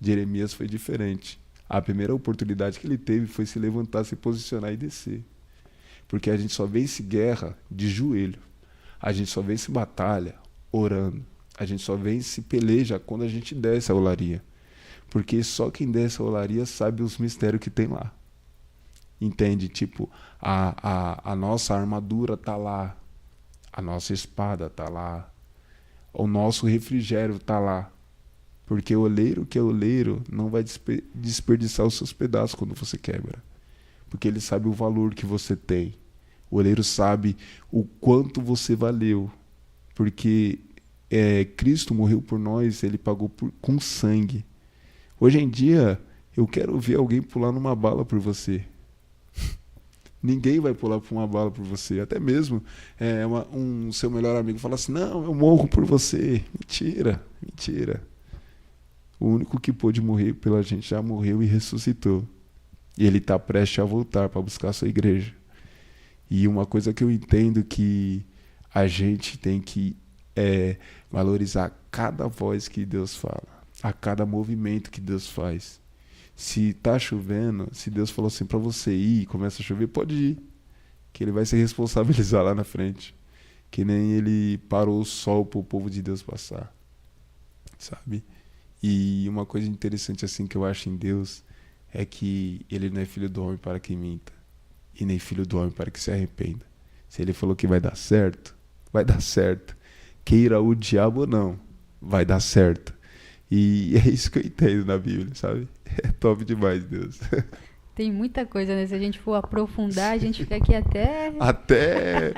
Jeremias foi diferente. A primeira oportunidade que ele teve foi se levantar, se posicionar e descer. Porque a gente só vence guerra de joelho. A gente só vence batalha orando. A gente só vence peleja quando a gente desce a olaria. Porque só quem desce a olaria sabe os mistérios que tem lá. Entende? Tipo, a nossa armadura tá lá. A nossa espada tá lá. O nosso refrigério tá lá. Porque o oleiro que é oleiro não vai desperdiçar os seus pedaços quando você quebra. Porque ele sabe o valor que você tem. O oleiro sabe o quanto você valeu. Porque Cristo morreu por nós, ele pagou com sangue. Hoje em dia, eu quero ver alguém pular numa bala por você. Ninguém vai pular por uma bala por você. Até mesmo um seu melhor amigo fala assim, não, eu morro por você. Mentira, mentira. O único que pôde morrer pela gente já morreu e ressuscitou. E ele está prestes a voltar para buscar a sua igreja. E uma coisa que eu entendo que a gente tem que valorizar cada voz que Deus fala, a cada movimento que Deus faz. Se tá chovendo, se Deus falou assim para você ir e começa a chover, pode ir. Que ele vai se responsabilizar lá na frente. Que nem ele parou o sol para o povo de Deus passar. Sabe? E uma coisa interessante assim que eu acho em Deus é que ele não é filho do homem para que minta. E nem filho do homem para que se arrependa. Se ele falou que vai dar certo, vai dar certo. Queira o diabo ou não, vai dar certo. E é isso que eu entendo na Bíblia, sabe? É top demais, Deus. Tem muita coisa, né? Se a gente for aprofundar, a gente fica aqui até... Até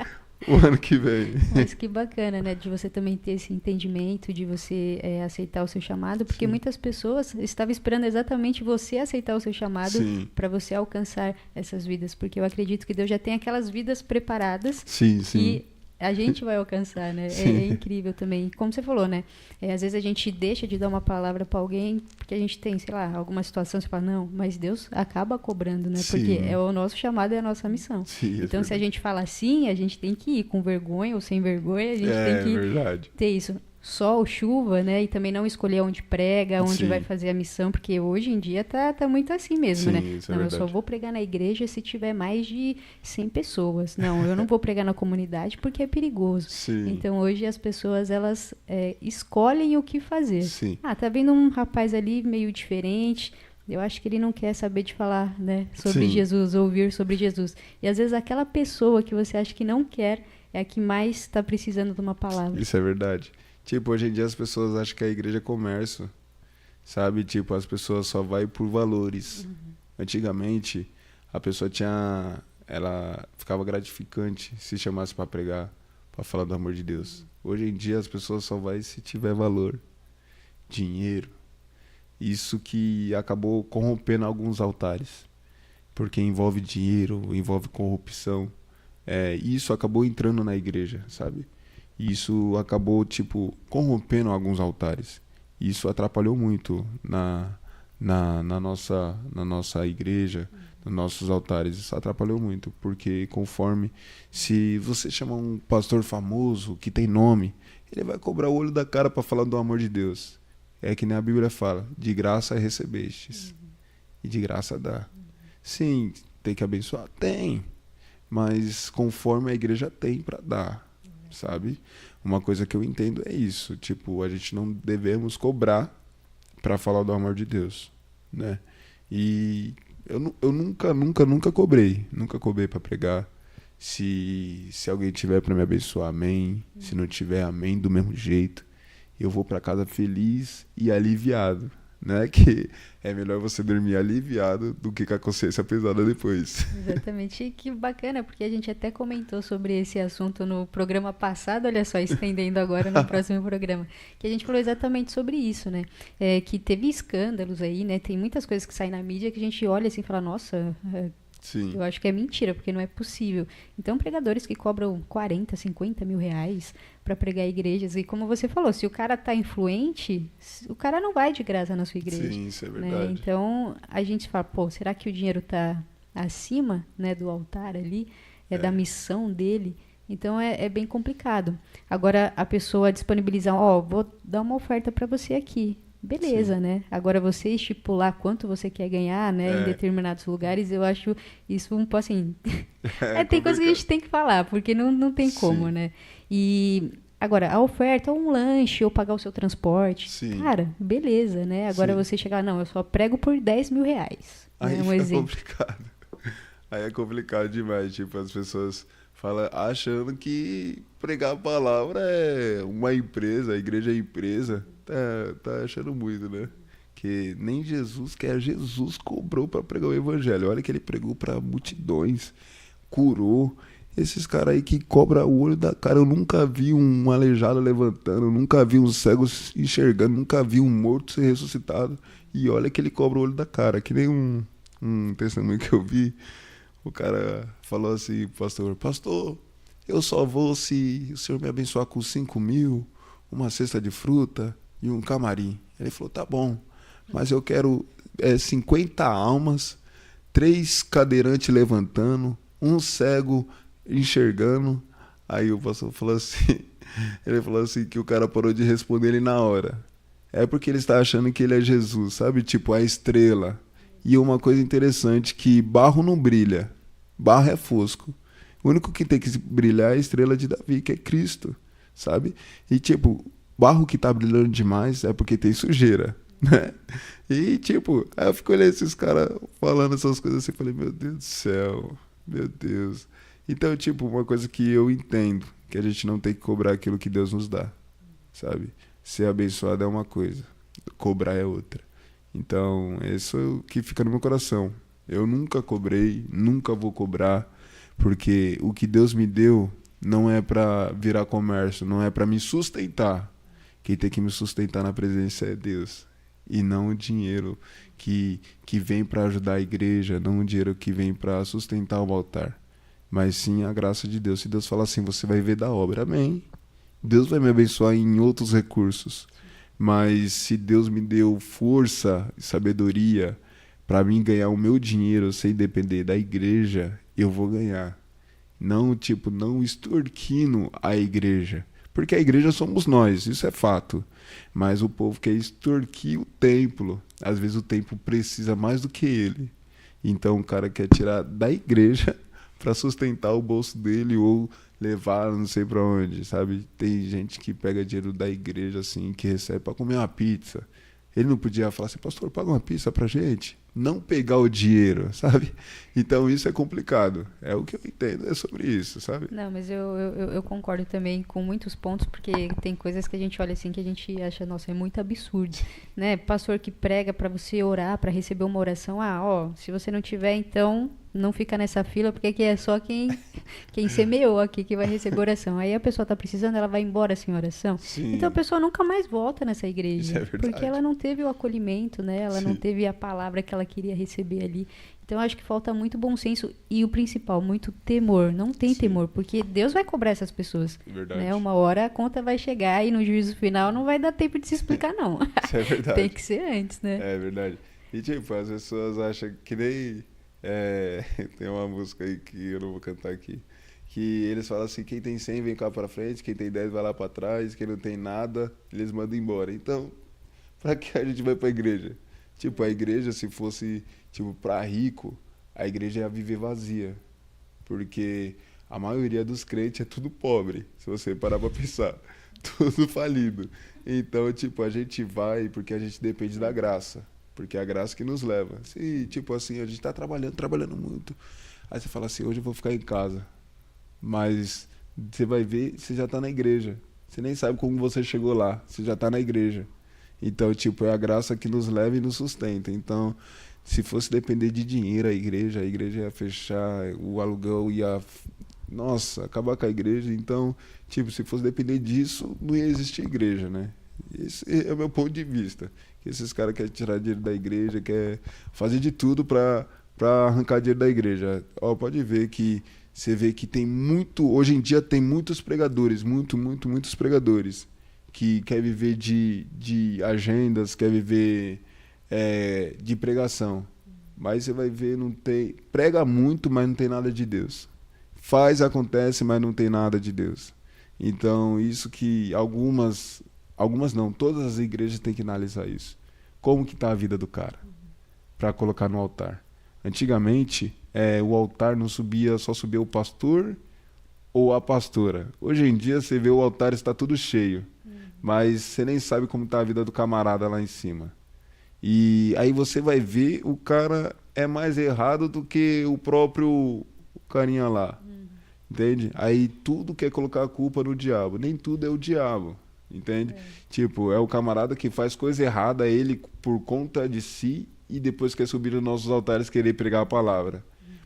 o ano que vem. Mas que bacana, né? De você também ter esse entendimento, de você aceitar o seu chamado, porque Sim. muitas pessoas estavam esperando exatamente você aceitar o seu chamado para você alcançar essas vidas, porque eu acredito que Deus já tem aquelas vidas preparadas Sim, sim. que a gente vai alcançar, né? É incrível também. Como você falou, né? Às vezes a gente deixa de dar uma palavra para alguém porque a gente tem, sei lá, alguma situação, você fala, não, mas Deus acaba cobrando, né? Sim. Porque é o nosso chamado, é a nossa missão. Sim, então, se a gente fala assim, a gente tem que ir com vergonha ou sem vergonha, a gente tem que verdade. ter isso. Sol, chuva, né? E também não escolher onde prega, onde Sim. vai fazer a missão, porque hoje em dia tá muito assim mesmo, Sim, né? isso é Não, eu verdade. só vou pregar na igreja se tiver mais de 100 pessoas. Não, eu não vou pregar na comunidade porque é perigoso. Sim. Então, hoje as pessoas, elas escolhem o que fazer. Sim. Ah, tá vendo um rapaz ali meio diferente... Eu acho que ele não quer saber de falar, né, sobre Sim. Jesus, ouvir sobre Jesus. E às vezes aquela pessoa que você acha que não quer é a que mais está precisando de uma palavra. Isso é verdade. Tipo, hoje em dia as pessoas acham que a igreja é comércio, sabe? Tipo, as pessoas só vai por valores. Antigamente, a pessoa ela ficava gratificante se chamasse para pregar, para falar do amor de Deus. Hoje em dia as pessoas só vai se tiver valor, dinheiro. Isso que acabou corrompendo alguns altares, porque envolve dinheiro, envolve corrupção. Isso acabou entrando na igreja, sabe? E isso acabou, tipo, corrompendo alguns altares. Isso atrapalhou muito na nossa igreja, nos nossos altares. Isso atrapalhou muito, porque se você chamar um pastor famoso, que tem nome, ele vai cobrar o olho da cara para falar do amor de Deus. É que nem a Bíblia fala, de graça recebestes, e de graça dá. Sim, tem que abençoar? Tem, mas conforme a igreja tem para dar, sabe? Uma coisa que eu entendo é isso, tipo, a gente não devemos cobrar para falar do amor de Deus, né? E eu nunca cobrei para pregar. Se alguém tiver para me abençoar, amém. Se não tiver, amém, do mesmo jeito. Eu vou para casa feliz e aliviado, né? Que é melhor você dormir aliviado do que com a consciência pesada depois. Exatamente, que bacana, porque a gente até comentou sobre esse assunto no programa passado, olha só, estendendo agora no próximo programa, que a gente falou exatamente sobre isso, né? Que teve escândalos aí, né? Tem muitas coisas que saem na mídia que a gente olha assim e fala, nossa... Sim. Eu acho que é mentira, porque não é possível. Então, pregadores que cobram 40, 50 mil reais para pregar igrejas. E como você falou, se o cara tá influente, o cara não vai de graça na sua igreja. Sim, isso é Né? verdade. Então, a gente fala, pô, será que o dinheiro tá acima, né, do altar ali, da missão dele? Então, é bem complicado. Agora, a pessoa disponibilizar, ó, vou dar uma oferta para você aqui. Beleza, Sim. né? Agora, você estipular quanto você quer ganhar, né, em É, determinados lugares, eu acho isso um pouco assim... é tem coisa que a complicado. gente tem que falar, porque não tem como, Sim, né? E agora, a oferta, um lanche ou pagar o seu transporte, sim, cara, beleza, né? Agora sim. você chegar, não, eu só prego por R$ 10.000, né? Aí Um fica exemplo. complicado. Aí é complicado demais, tipo, as pessoas falam achando que pregar a palavra é uma empresa, a igreja é empresa. Tá achando muito, né? Que nem Jesus, que é Jesus, cobrou para pregar o evangelho. Olha que ele pregou para multidões, curou. Esses caras aí que cobra o olho da cara. Eu nunca vi um aleijado levantando, eu nunca vi um cego enxergando, nunca vi um morto ser ressuscitado. E olha que ele cobra o olho da cara, que nem um testemunho que eu vi. O cara falou assim, pastor, eu só vou se o senhor me abençoar com 5.000, uma cesta de fruta e um camarim. Ele falou, tá bom, mas eu quero 50 almas, 3 cadeirantes levantando, um cego enxergando. Aí o pastor falou assim, ele falou assim que o cara parou de responder ele na hora. É porque ele está achando que ele é Jesus, sabe? Tipo, a estrela. E uma coisa interessante, que barro não brilha, barro é fosco. O único que tem que brilhar é a estrela de Davi, que é Cristo, sabe? E tipo, barro que tá brilhando demais é porque tem sujeira, né? E tipo, aí eu fico olhando esses caras falando essas coisas assim, falei, meu Deus do céu, meu Deus. Então, tipo, uma coisa que eu entendo, que a gente não tem que cobrar aquilo que Deus nos dá, sabe? Ser abençoado é uma coisa, cobrar é outra. Então, isso é o que fica no meu coração. Eu nunca cobrei, nunca vou cobrar, porque o que Deus me deu não é para virar comércio, não é para me sustentar. Quem tem que me sustentar na presença é Deus, e não o dinheiro que vem para ajudar a igreja, não o dinheiro que vem para sustentar o altar, mas sim a graça de Deus. Se Deus falar assim, você vai ver da obra, amém. Deus vai me abençoar em outros recursos. Mas se Deus me deu força e sabedoria para mim ganhar o meu dinheiro sem depender da igreja, eu vou ganhar. Não, tipo, não extorquindo a igreja. Porque a igreja somos nós, isso é fato. Mas o povo quer extorquir o templo. Às vezes o templo precisa mais do que ele. Então o cara quer tirar da igreja para sustentar o bolso dele ou levar não sei para onde, sabe? Tem gente que pega dinheiro da igreja assim, que recebe para comer uma pizza. Ele não podia falar assim, pastor, paga uma pizza pra gente? Não pegar o dinheiro, sabe? Então isso é complicado. É o que eu entendo, é sobre isso, sabe? Não, mas eu concordo também com muitos pontos, porque tem coisas que a gente olha assim que a gente acha, nossa, é muito absurdo, né? Pastor que prega para você orar, para receber uma oração, ó, se você não tiver, então não fica nessa fila, porque aqui é só quem semeou aqui que vai receber oração. Aí a pessoa tá precisando, ela vai embora sem oração. Então a Sim, pessoa nunca mais volta nessa isso igreja, é porque ela verdade. não teve o acolhimento, né? Ela não Sim, teve a palavra que ela queria receber ali. Então, acho que falta muito bom senso e o principal, muito temor. Não tem sim, temor, porque Deus vai cobrar essas pessoas. é Né? verdade. Uma hora a conta vai chegar e no juízo final não vai dar tempo de se explicar, não. Isso é Tem verdade. que ser antes, né? É verdade. E tipo, as pessoas acham que nem. é, Tem uma música aí que eu não vou cantar aqui. Que eles falam assim: quem tem 100 vem cá pra frente, quem tem 10 vai lá pra trás, quem não tem nada, eles mandam embora. Então, pra que a gente vai pra igreja? Tipo, a igreja, se fosse tipo pra rico, a igreja ia viver vazia. Porque a maioria dos crentes é tudo pobre, se você parar pra pensar. Tudo falido. Então, tipo, a gente vai porque a gente depende da graça. Porque é a graça que nos leva. Se, tipo assim, a gente tá trabalhando muito. Aí você fala assim, hoje eu vou ficar em casa. Mas você vai ver, você já tá na igreja. Você nem sabe como você chegou lá. Você já tá na igreja. Então, tipo, é a graça que nos leva e nos sustenta. Então, se fosse depender de dinheiro a igreja ia fechar, o aluguel ia, nossa, acabar com a igreja. Então, tipo, se fosse depender disso, não ia existir igreja, né? Esse é o meu ponto de vista. Que esses caras querem tirar dinheiro da igreja, querem fazer de tudo pra arrancar dinheiro da igreja. Ó, pode ver que Você vê que tem muito, hoje em dia tem muitos pregadores, muitos pregadores que quer viver de agendas, quer viver de pregação. Mas você vai ver, não tem, prega muito, mas não tem nada de Deus. Faz, acontece, mas não tem nada de Deus. Então, isso que algumas não, todas as igrejas têm que analisar isso. Como que está a vida do cara? Para colocar no altar. Antigamente, o altar não subia, só subia o pastor ou a pastora. Hoje em dia, você vê o altar está tudo cheio. Mas você nem sabe como está a vida do camarada lá em cima. E aí você vai ver, o cara é mais errado do que o próprio carinha lá. Entende? Aí tudo quer colocar a culpa no diabo. Nem tudo é o diabo. Entende? Tipo, é o camarada que faz coisa errada, ele por conta de si, e depois quer subir nos nossos altares querer pregar a palavra.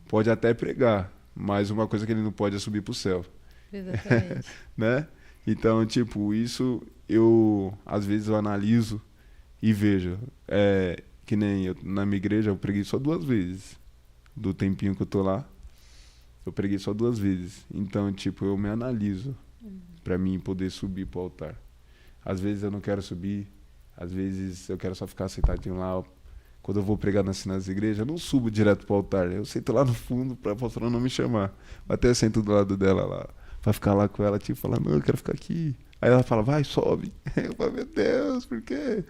Pode até pregar, mas uma coisa que ele não pode é subir pro céu. Exatamente. Né? Então, tipo, isso às vezes eu analiso e vejo. Que nem eu, na minha igreja eu preguei só 2 vezes. Do tempinho que eu tô lá, eu preguei só 2 vezes. Então, tipo, eu me analiso pra mim poder subir pro altar. Às vezes eu não quero subir, às vezes eu quero só ficar sentadinho lá. Quando eu vou pregar nas igrejas, eu não subo direto pro altar. Eu sento lá no fundo pra pastora não me chamar. Eu até sento do lado dela lá, pra ficar lá com ela, tipo, falar, não, eu quero ficar aqui. Aí ela fala, vai, sobe. Eu falo, meu Deus, por quê?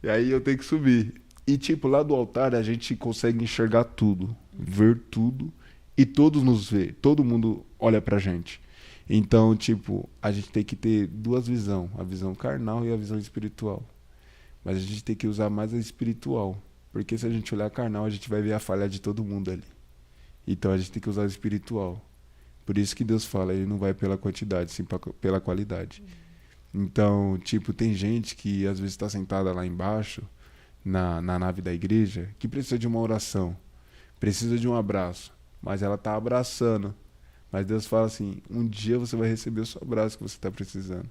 E aí eu tenho que subir. E tipo, lá do altar a gente consegue enxergar tudo, ver tudo, e todos nos vê, todo mundo olha pra gente. Então, tipo, a gente tem que ter 2 visões, a visão carnal e a visão espiritual. Mas a gente tem que usar mais a espiritual, porque se a gente olhar carnal, a gente vai ver a falha de todo mundo ali. Então a gente tem que usar o espiritual. Por isso que Deus fala, ele não vai pela quantidade, sim pela qualidade. Então, tipo, tem gente que às vezes está sentada lá embaixo, na nave da igreja, que precisa de uma oração, precisa de um abraço, mas ela está abraçando. Mas Deus fala assim, um dia você vai receber o seu abraço que você está precisando.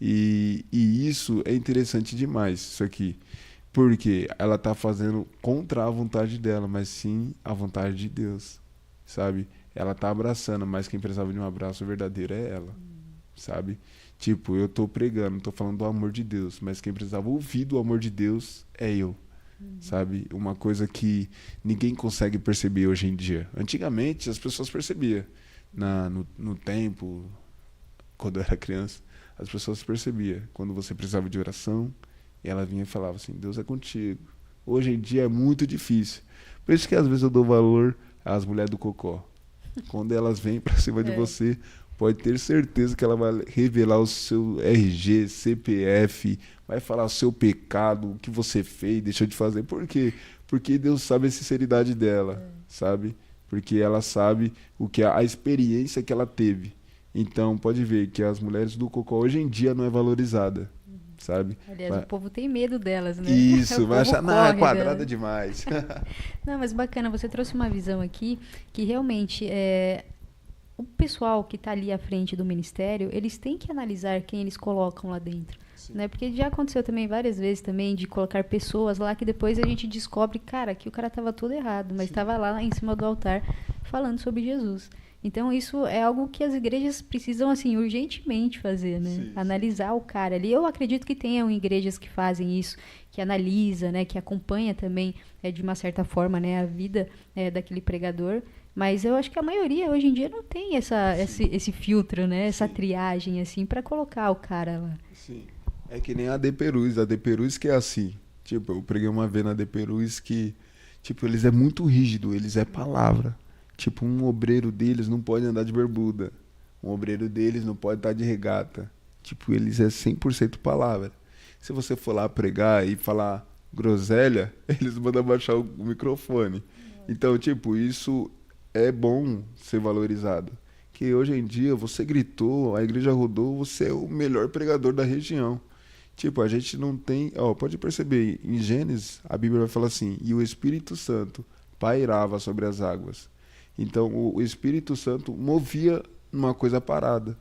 E isso é interessante demais, isso aqui. Porque ela está fazendo contra a vontade dela, mas sim a vontade de Deus, sabe? Ela está abraçando, mas quem precisava de um abraço verdadeiro é ela, sabe? Tipo, eu tô pregando, tô falando do amor de Deus, mas quem precisava ouvir do amor de Deus é eu, sabe? Uma coisa que ninguém consegue perceber hoje em dia. Antigamente as pessoas percebiam, no tempo, quando eu era criança, as pessoas percebiam. Quando você precisava de oração, ela vinha e falava assim, Deus é contigo. Hoje em dia é muito difícil. Por isso que às vezes eu dou valor às mulheres do cocó. Quando elas vêm pra cima de você, pode ter certeza que ela vai revelar o seu RG, CPF, vai falar o seu pecado, o que você fez, deixou de fazer. Por quê? Porque Deus sabe a sinceridade dela, sabe? Porque ela sabe a experiência que ela teve. Então, pode ver que as mulheres do cocó hoje em dia não é valorizada, sabe? Aliás, o povo tem medo delas, né? Isso, vai achar, não, é quadrada dela. demais. Não, mas bacana, você trouxe uma visão aqui que realmente o pessoal que está ali à frente do ministério, eles têm que analisar quem eles colocam lá dentro. Né? Porque já aconteceu também várias vezes também de colocar pessoas lá que depois a gente descobre, cara, que o cara estava todo errado, mas estava lá em cima do altar falando sobre Jesus. Então isso é algo que as igrejas precisam assim urgentemente fazer, né? Sim, analisar o cara ali. Eu acredito que tenham igrejas que fazem isso, que analisa, né? Que acompanha também de uma certa forma, né? A vida daquele pregador. Mas eu acho que a maioria hoje em dia não tem esse filtro, né? Essa triagem assim para colocar o cara lá. Sim. É que nem a De Perus que é assim. Tipo, eu preguei uma vez na De Perus que, tipo, eles é muito rígido, eles é palavra. Tipo, um obreiro deles não pode andar de bermuda. Um obreiro deles não pode estar de regata. Tipo, eles é 100% palavra. Se você for lá pregar e falar groselha, eles mandam baixar o microfone. Então, tipo, isso é bom ser valorizado. Que hoje em dia você gritou, a igreja rodou, você é o melhor pregador da região. Tipo, a gente não tem... pode perceber, em Gênesis, a Bíblia vai falar assim, e o Espírito Santo pairava sobre as águas. Então, o Espírito Santo movia uma coisa parada.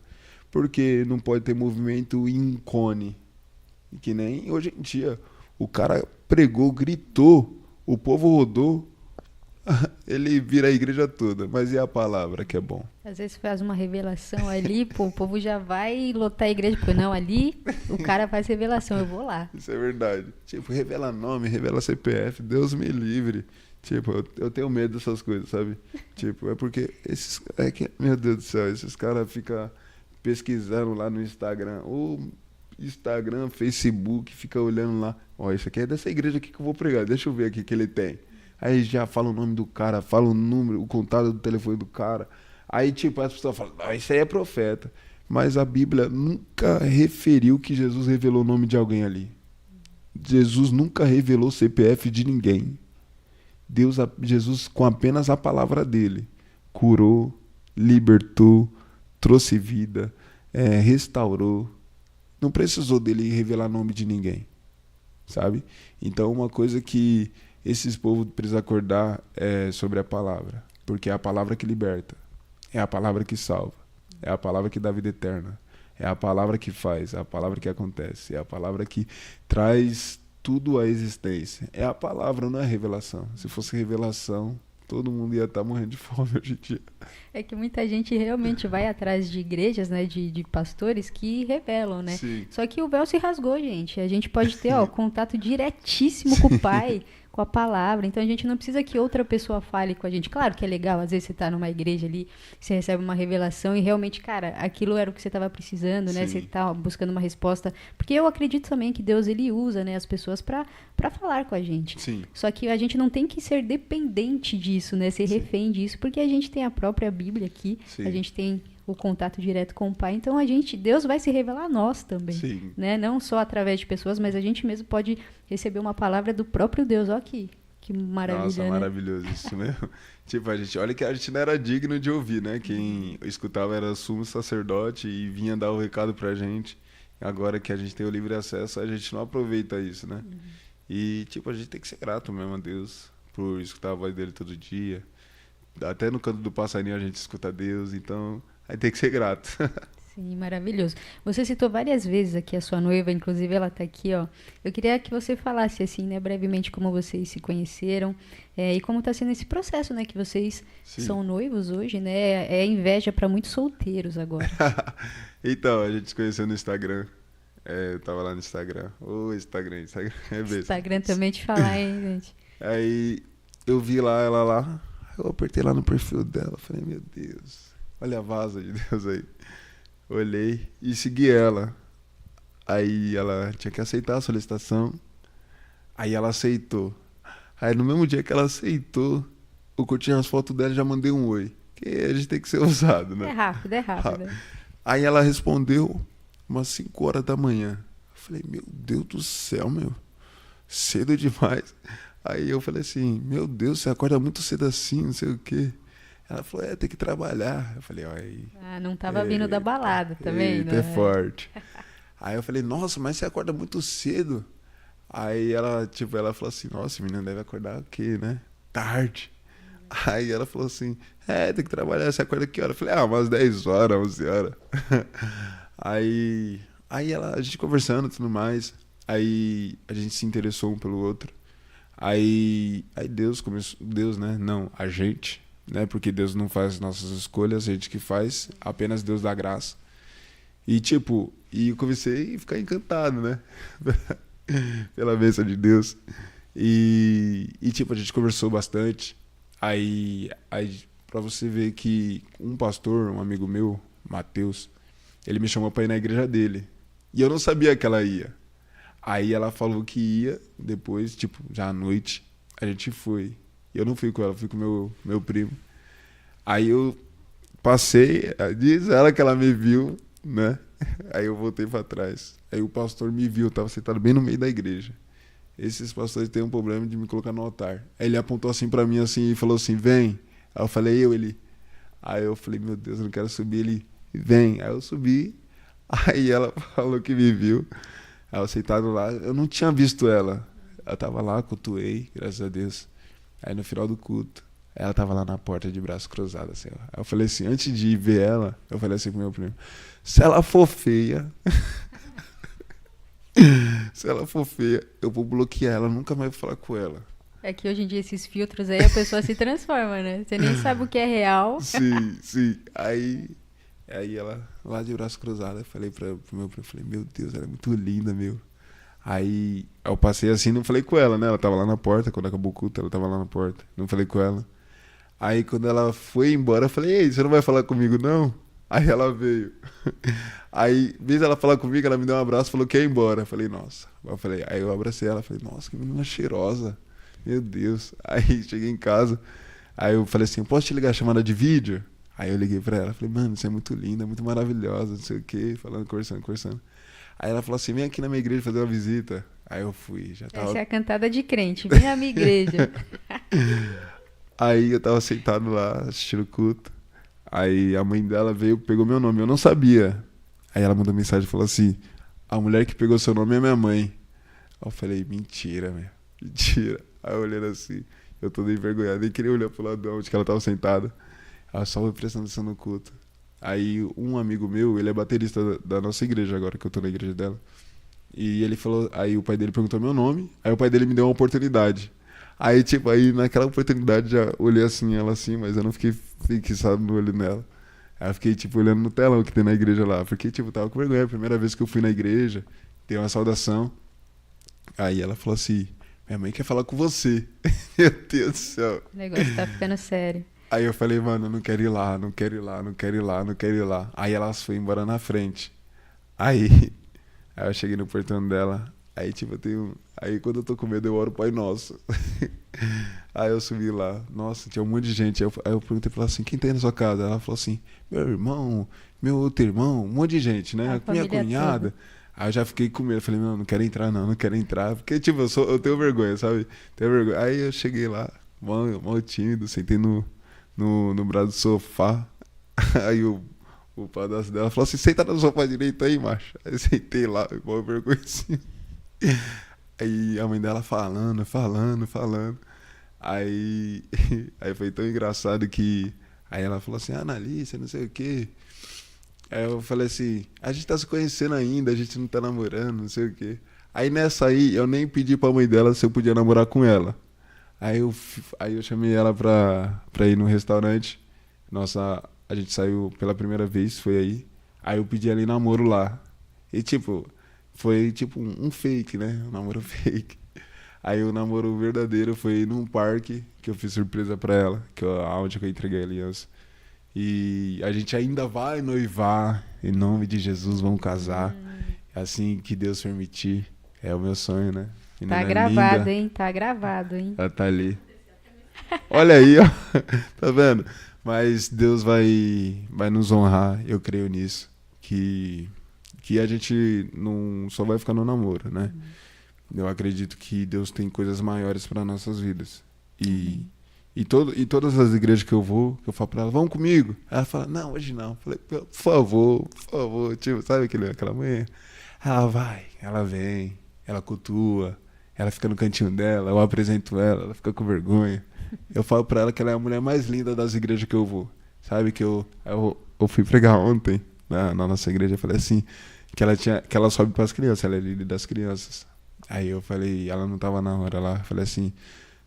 Porque não pode ter movimento em cone. Que nem hoje em dia. O cara pregou, gritou, o povo rodou. ele vira a igreja toda. Mas e a palavra que é bom? Às vezes faz uma revelação ali, pô, o povo já vai lotar a igreja, porque não, ali o cara faz revelação, eu vou lá. Isso é verdade. Tipo, revela nome, revela CPF, Deus me livre. Tipo, eu tenho medo dessas coisas, sabe? Tipo, é porque esses... É que, meu Deus do céu, esses caras ficam pesquisando lá no Instagram. Ou Instagram, Facebook, fica olhando lá. Ó, isso aqui é dessa igreja aqui que eu vou pregar. Deixa eu ver aqui que ele tem. Aí já fala o nome do cara, fala o número, o contato do telefone do cara. Aí, tipo, as pessoas falam, ah, isso aí é profeta. Mas a Bíblia nunca referiu que Jesus revelou o nome de alguém ali. Jesus nunca revelou o CPF de ninguém. Jesus, com apenas a palavra dele, curou, libertou, trouxe vida, restaurou. Não precisou dele revelar nome de ninguém, sabe? Então, uma coisa que esses povos precisam acordar é sobre a palavra, porque é a palavra que liberta, é a palavra que salva, é a palavra que dá vida eterna, é a palavra que faz, é a palavra que acontece, é a palavra que traz tudo à existência. É a palavra, não é a revelação. Se fosse revelação, todo mundo ia estar morrendo de fome hoje em dia. É que muita gente realmente vai atrás de igrejas, né, de pastores que revelam, né? Sim. Só que o véu se rasgou, gente. A gente pode ter, ó, contato diretíssimo com o Pai, com a palavra. Então a gente não precisa que outra pessoa fale com a gente. Claro que é legal, às vezes você tá numa igreja ali, você recebe uma revelação e realmente, cara, aquilo era o que você estava precisando, né? Sim. Você tá buscando uma resposta. Porque eu acredito também que Deus, ele usa, né, as pessoas para falar com a gente. Sim. Só que a gente não tem que ser dependente disso, né? Ser refém disso, porque a gente tem a própria Bíblia aqui, Sim. a gente tem o contato direto com o Pai, então Deus vai se revelar a nós também, Sim. né? Não só através de pessoas, mas a gente mesmo pode receber uma palavra do próprio Deus. Ó, que maravilha, Nossa, né? maravilhoso isso mesmo. Tipo, olha que a gente não era digno de ouvir, né? Quem escutava era sumo sacerdote e vinha dar o recado pra gente. Agora que a gente tem o livre acesso, a gente não aproveita isso, né? E, tipo, a gente tem que ser grato mesmo a Deus por escutar a voz dele todo dia. Até no canto do passarinho a gente escuta Deus, então aí tem que ser grato. Sim, maravilhoso. Você citou várias vezes aqui a sua noiva, inclusive ela está aqui, ó. Eu queria que você falasse, assim, né, brevemente como vocês se conheceram e como está sendo esse processo, né, que vocês Sim. são noivos hoje, né? É inveja para muitos solteiros agora. Então, a gente se conheceu no Instagram. Eu tava lá no Instagram. Ô, Instagram é mesmo. Instagram também te falar, hein, gente? Aí eu vi lá, ela lá. Eu apertei lá no perfil dela. Falei, meu Deus, olha a vaza de Deus aí. Olhei e segui ela. Aí ela tinha que aceitar a solicitação. Aí ela aceitou. Aí no mesmo dia que ela aceitou, eu curti as fotos dela e já mandei um oi. Que a gente tem que ser ousado, né? É rápido. Aí ela respondeu umas 5 horas da manhã. Eu falei, meu Deus do céu, meu. Cedo demais. Aí eu falei assim, meu Deus, você acorda muito cedo assim, não sei o quê. Ela falou, tem que trabalhar. Eu falei, ó, aí. Ah, não tava vindo da balada, tá vendo? É forte. Aí eu falei, nossa, mas você acorda muito cedo. Aí ela falou assim, nossa, menina deve acordar o quê, né? Tarde. Aí ela falou assim, tem que trabalhar, você acorda que hora? Eu falei, umas 10 horas, 11 horas. Aí a gente conversando e tudo mais. Aí a gente se interessou um pelo outro. Aí Deus começou, Deus, né? Não, a gente, né? Porque Deus não faz nossas escolhas, a gente que faz, apenas Deus dá graça. E tipo, eu comecei a ficar encantado, né? Pela bênção de Deus. E tipo, a gente conversou bastante. Aí pra você ver que um pastor, um amigo meu, Matheus, ele me chamou pra ir na igreja dele. E eu não sabia que ela ia. Aí ela falou que ia, depois, tipo, já à noite, a gente foi. Eu não fui com ela, fui com meu primo. Aí eu passei, diz ela que ela me viu, né? Aí eu voltei pra trás. Aí o pastor me viu, eu tava sentado bem no meio da igreja. Esses pastores têm um problema de me colocar no altar. Aí ele apontou assim pra mim assim e falou assim, vem. Aí eu falei, ele. Aí eu falei, meu Deus, eu não quero subir. Ele, vem. Aí eu subi. Aí ela falou que me viu. Aí eu sentado lá, eu não tinha visto ela. Ela tava lá, cultuei, graças a Deus. Aí no final do culto, ela tava lá na porta de braço cruzado, assim. Aí eu falei assim, antes de ver ela, eu falei assim pro meu primo, se ela for feia, se ela for feia, eu vou bloquear ela, nunca mais vou falar com ela. É que hoje em dia esses filtros aí a pessoa se transforma, né? Você nem sabe o que é real. Sim, sim. Aí ela, lá de braço cruzado, eu falei pro meu primo, falei, meu Deus, ela é muito linda, meu. Aí eu passei assim, não falei com ela, né? Ela tava lá na porta, quando acabou o culto, ela tava lá na porta. Não falei com ela. Aí quando ela foi embora, eu falei, ei, você não vai falar comigo, não? Aí ela veio. Aí, em vez dela falar comigo, ela me deu um abraço e falou que ia embora. Eu falei, nossa. Aí eu abracei ela, falei, nossa, que menina cheirosa. Meu Deus. Aí cheguei em casa, aí eu falei assim, posso te ligar a chamada de vídeo? Aí eu liguei pra ela, falei, mano, você é muito linda, muito maravilhosa, não sei o quê, falando, conversando, conversando. Aí ela falou assim, vem aqui na minha igreja fazer uma visita. Aí eu fui, já tava... Essa é a cantada de crente. Vem à minha igreja. Aí eu tava sentado lá, assistindo o culto. Aí a mãe dela veio, pegou meu nome, eu não sabia. Aí ela mandou mensagem e falou assim, a mulher que pegou seu nome é minha mãe. Aí eu falei, mentira, meu, mentira. Aí eu olhando assim, eu tô envergonhado, nem queria olhar pro lado de onde que ela tava sentada. Ela só foi prestando atenção no culto. Aí um amigo meu, ele é baterista da nossa igreja agora, que eu tô na igreja dela. E ele falou, aí o pai dele perguntou meu nome, aí o pai dele me deu uma oportunidade. Aí, tipo, aí naquela oportunidade já olhei assim, ela assim, mas eu não fiquei fixado no olho nela. Aí eu fiquei, tipo, olhando no telão que tem na igreja lá. Porque, tipo, tava com vergonha, a primeira vez que eu fui na igreja, tem uma saudação. Aí ela falou assim, minha mãe quer falar com você. Meu Deus do céu. O negócio tá ficando sério. Aí eu falei, mano, eu não quero ir lá, não quero ir lá, não quero ir lá, não quero ir lá. Aí elas foram embora na frente. Aí, aí eu cheguei no portão dela. Aí, tipo, eu tenho. Aí quando eu tô com medo, eu oro Pai Nosso. Aí eu subi lá. Nossa, tinha um monte de gente. Aí eu perguntei pra ela assim, quem tem na sua casa? Ela falou assim, meu irmão, meu outro irmão, um monte de gente, né? A Minha família cunhada. toda. Aí eu já fiquei com medo. Falei, não quero entrar não, não quero entrar. Porque, tipo, eu tenho vergonha, sabe? Tenho vergonha. Aí eu cheguei lá, mó tímido, sentei no braço do sofá. Aí o padrasto dela falou assim, senta no sofá direito aí, macho. Aí eu sentei lá, mó vergonha assim. Aí a mãe dela falando. Aí, aí foi tão engraçado que... Aí ela falou assim, Annalise, não sei o quê. Aí eu falei assim, a gente tá se conhecendo ainda, a gente não tá namorando, não sei o quê. Aí nessa aí, eu nem pedi pra mãe dela se eu podia namorar com ela. Aí eu chamei ela pra ir no restaurante. Nossa, a gente saiu pela primeira vez, foi aí. Aí eu pedi ela em namoro lá. E tipo, foi tipo um fake, né? Um namoro fake. Aí o namoro verdadeiro foi num parque que eu fiz surpresa pra ela, aonde que eu entreguei a aliança. E a gente ainda vai noivar, em nome de Jesus, vamos casar. Assim que Deus permitir. É o meu sonho, né? Tá Menina gravado, linda, hein? Tá gravado, hein? ela tá ali. Olha aí, ó. Tá vendo? Mas Deus vai nos honrar, eu creio nisso. Que a gente não só vai ficar no namoro, né? Eu acredito que Deus tem coisas maiores para nossas vidas. E todas as igrejas que eu vou, que eu falo pra ela, vão comigo. Ela fala, não, hoje não. Eu falei, por favor. Tipo, sabe aquela manhã? Ela vai, ela vem, ela cultua, ela fica no cantinho dela, eu apresento ela fica com vergonha. Eu falo pra ela que ela é a mulher mais linda das igrejas que eu vou. Sabe que eu fui pregar ontem na nossa igreja, eu falei assim, que ela sobe pras crianças, ela é líder das crianças. Aí eu falei, ela não tava na hora lá, eu falei assim,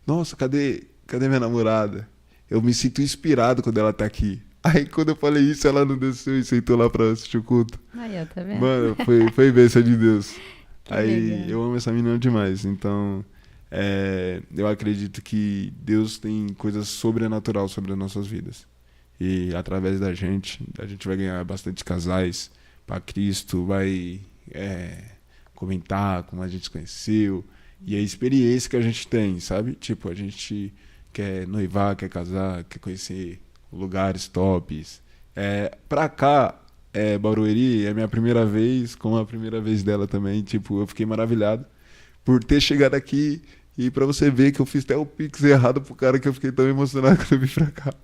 nossa, cadê minha namorada? Eu me sinto inspirado quando ela tá aqui. Aí quando eu falei isso, ela não desceu e sentou lá pra assistir o culto. Aí, ó, tá vendo? Mano, foi bênção de Deus. Que Aí legal. eu amo essa menina demais. Então, eu acredito que Deus tem coisas sobrenatural sobre as nossas vidas. E através da gente vai ganhar bastante casais pra Cristo, vai comentar como a gente se conheceu. E a experiência que a gente tem, sabe? Tipo, a gente quer noivar, quer casar, quer conhecer lugares tops. Pra cá, Barueri é minha primeira vez, como a primeira vez dela também. Tipo, eu fiquei maravilhado por ter chegado aqui e pra você ver que eu fiz até o pix errado pro cara que eu fiquei tão emocionado quando eu vim pra cá.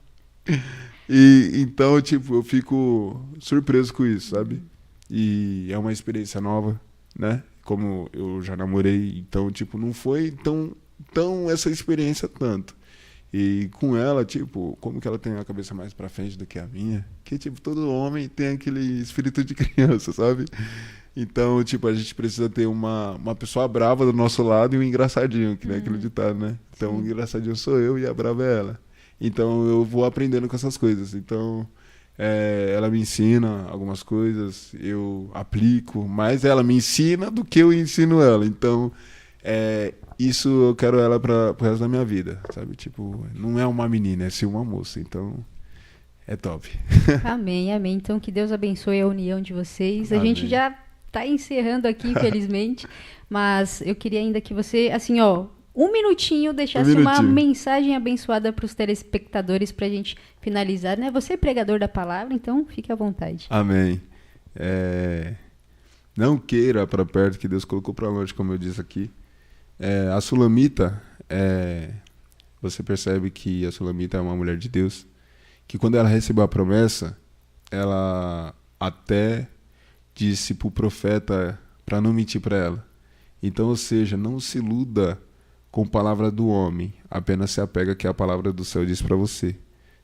E então, tipo, eu fico surpreso com isso, sabe? E é uma experiência nova, né? Como eu já namorei, então, tipo, não foi tão essa experiência tanto. E com ela, tipo, como que ela tem a cabeça mais pra frente do que a minha? Que, tipo, todo homem tem aquele espírito de criança, sabe? Então, tipo, a gente precisa ter uma pessoa brava do nosso lado e um engraçadinho, que nem aquele ditado, né? Então, o engraçadinho sou eu e a brava é ela. Então, eu vou aprendendo com essas coisas. Então, ela me ensina algumas coisas, eu aplico, mais ela me ensina do que eu ensino ela. Então, isso eu quero ela para pro resto da minha vida, sabe? Tipo, não é uma menina, é sim uma moça. Então, é top. Amém, amém. Então, que Deus abençoe a união de vocês. A Amém. gente já tá encerrando aqui, infelizmente, mas eu queria ainda que você, assim, ó, um minutinho deixasse uma mensagem abençoada para os telespectadores para a gente finalizar, né? Você é pregador da palavra, então fique à vontade. Amém. Não queira para perto que Deus colocou para longe, como eu disse aqui. A Sulamita, você percebe que a Sulamita é uma mulher de Deus, que quando ela recebeu a promessa, ela até disse para o profeta para não mentir para ela. Então, ou seja, não se iluda com a palavra do homem, apenas se apega que a palavra do céu diz para você.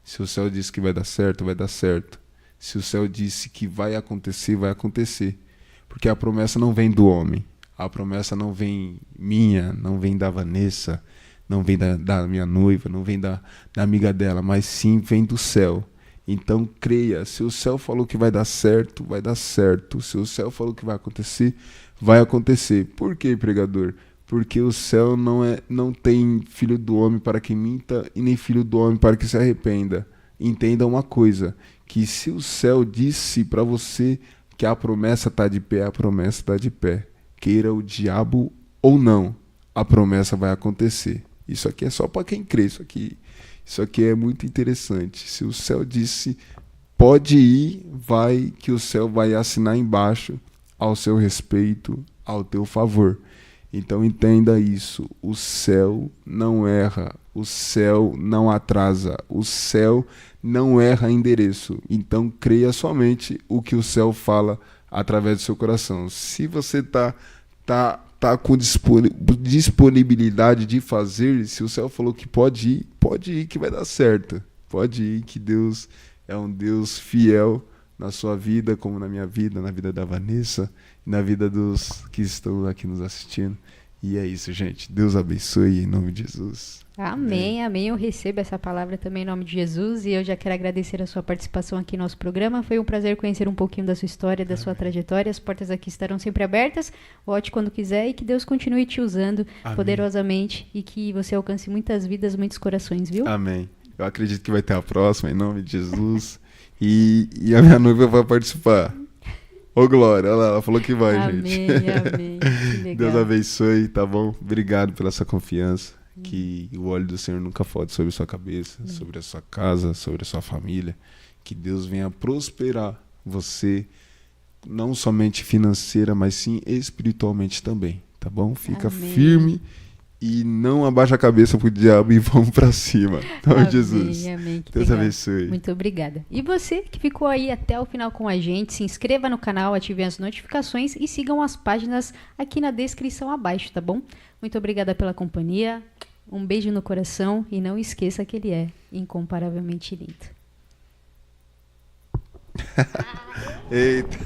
Se o céu disse que vai dar certo, vai dar certo. Se o céu disse que vai acontecer, vai acontecer. Porque a promessa não vem do homem. A promessa não vem minha, não vem da Vanessa, não vem da minha noiva, não vem da amiga dela, mas sim vem do céu. Então creia, se o céu falou que vai dar certo, vai dar certo. Se o céu falou que vai acontecer, vai acontecer. Por quê, pregador? Porque o céu não tem filho do homem para que minta e nem filho do homem para que se arrependa. Entenda uma coisa, que se o céu disse para você que a promessa está de pé, a promessa está de pé. Queira o diabo ou não, a promessa vai acontecer. Isso aqui é só para quem crê, isso aqui é muito interessante. Se o céu disse, pode ir, vai, que o céu vai assinar embaixo ao seu respeito, ao teu favor. Então entenda isso, o céu não erra, o céu não atrasa, o céu não erra endereço. Então creia somente o que o céu fala através do seu coração. Se você tá com disponibilidade de fazer, se o céu falou que pode ir que vai dar certo. Pode ir que Deus é um Deus fiel na sua vida, como na minha vida, na vida da Vanessa, na vida dos que estão aqui nos assistindo. E é isso, gente. Deus abençoe em nome de Jesus. Amém, amém. Eu recebo essa palavra também em nome de Jesus e eu já quero agradecer a sua participação aqui no nosso programa. Foi um prazer conhecer um pouquinho da sua história, da sua trajetória. As portas aqui estarão sempre abertas. Volte quando quiser e que Deus continue te usando poderosamente e que você alcance muitas vidas, muitos corações, viu? Amém. Eu acredito que vai ter a próxima, em nome de Jesus. E a minha noiva vai participar. Ô, Glória, ela falou que vai, gente. Amém. Que legal. Deus abençoe, tá bom? Obrigado pela sua confiança. Que o óleo do Senhor nunca falta sobre a sua cabeça, sobre a sua casa, sobre a sua família. Que Deus venha prosperar você, não somente financeira, mas sim espiritualmente também, tá bom? Fica firme e não abaixa a cabeça pro diabo e vamos pra cima. Então, Jesus. Amém. Deus abençoe. Muito obrigada. E você que ficou aí até o final com a gente, se inscreva no canal, ative as notificações e sigam as páginas aqui na descrição abaixo, tá bom? Muito obrigada pela companhia. Um beijo no coração e não esqueça que ele é incomparavelmente lindo. Eita.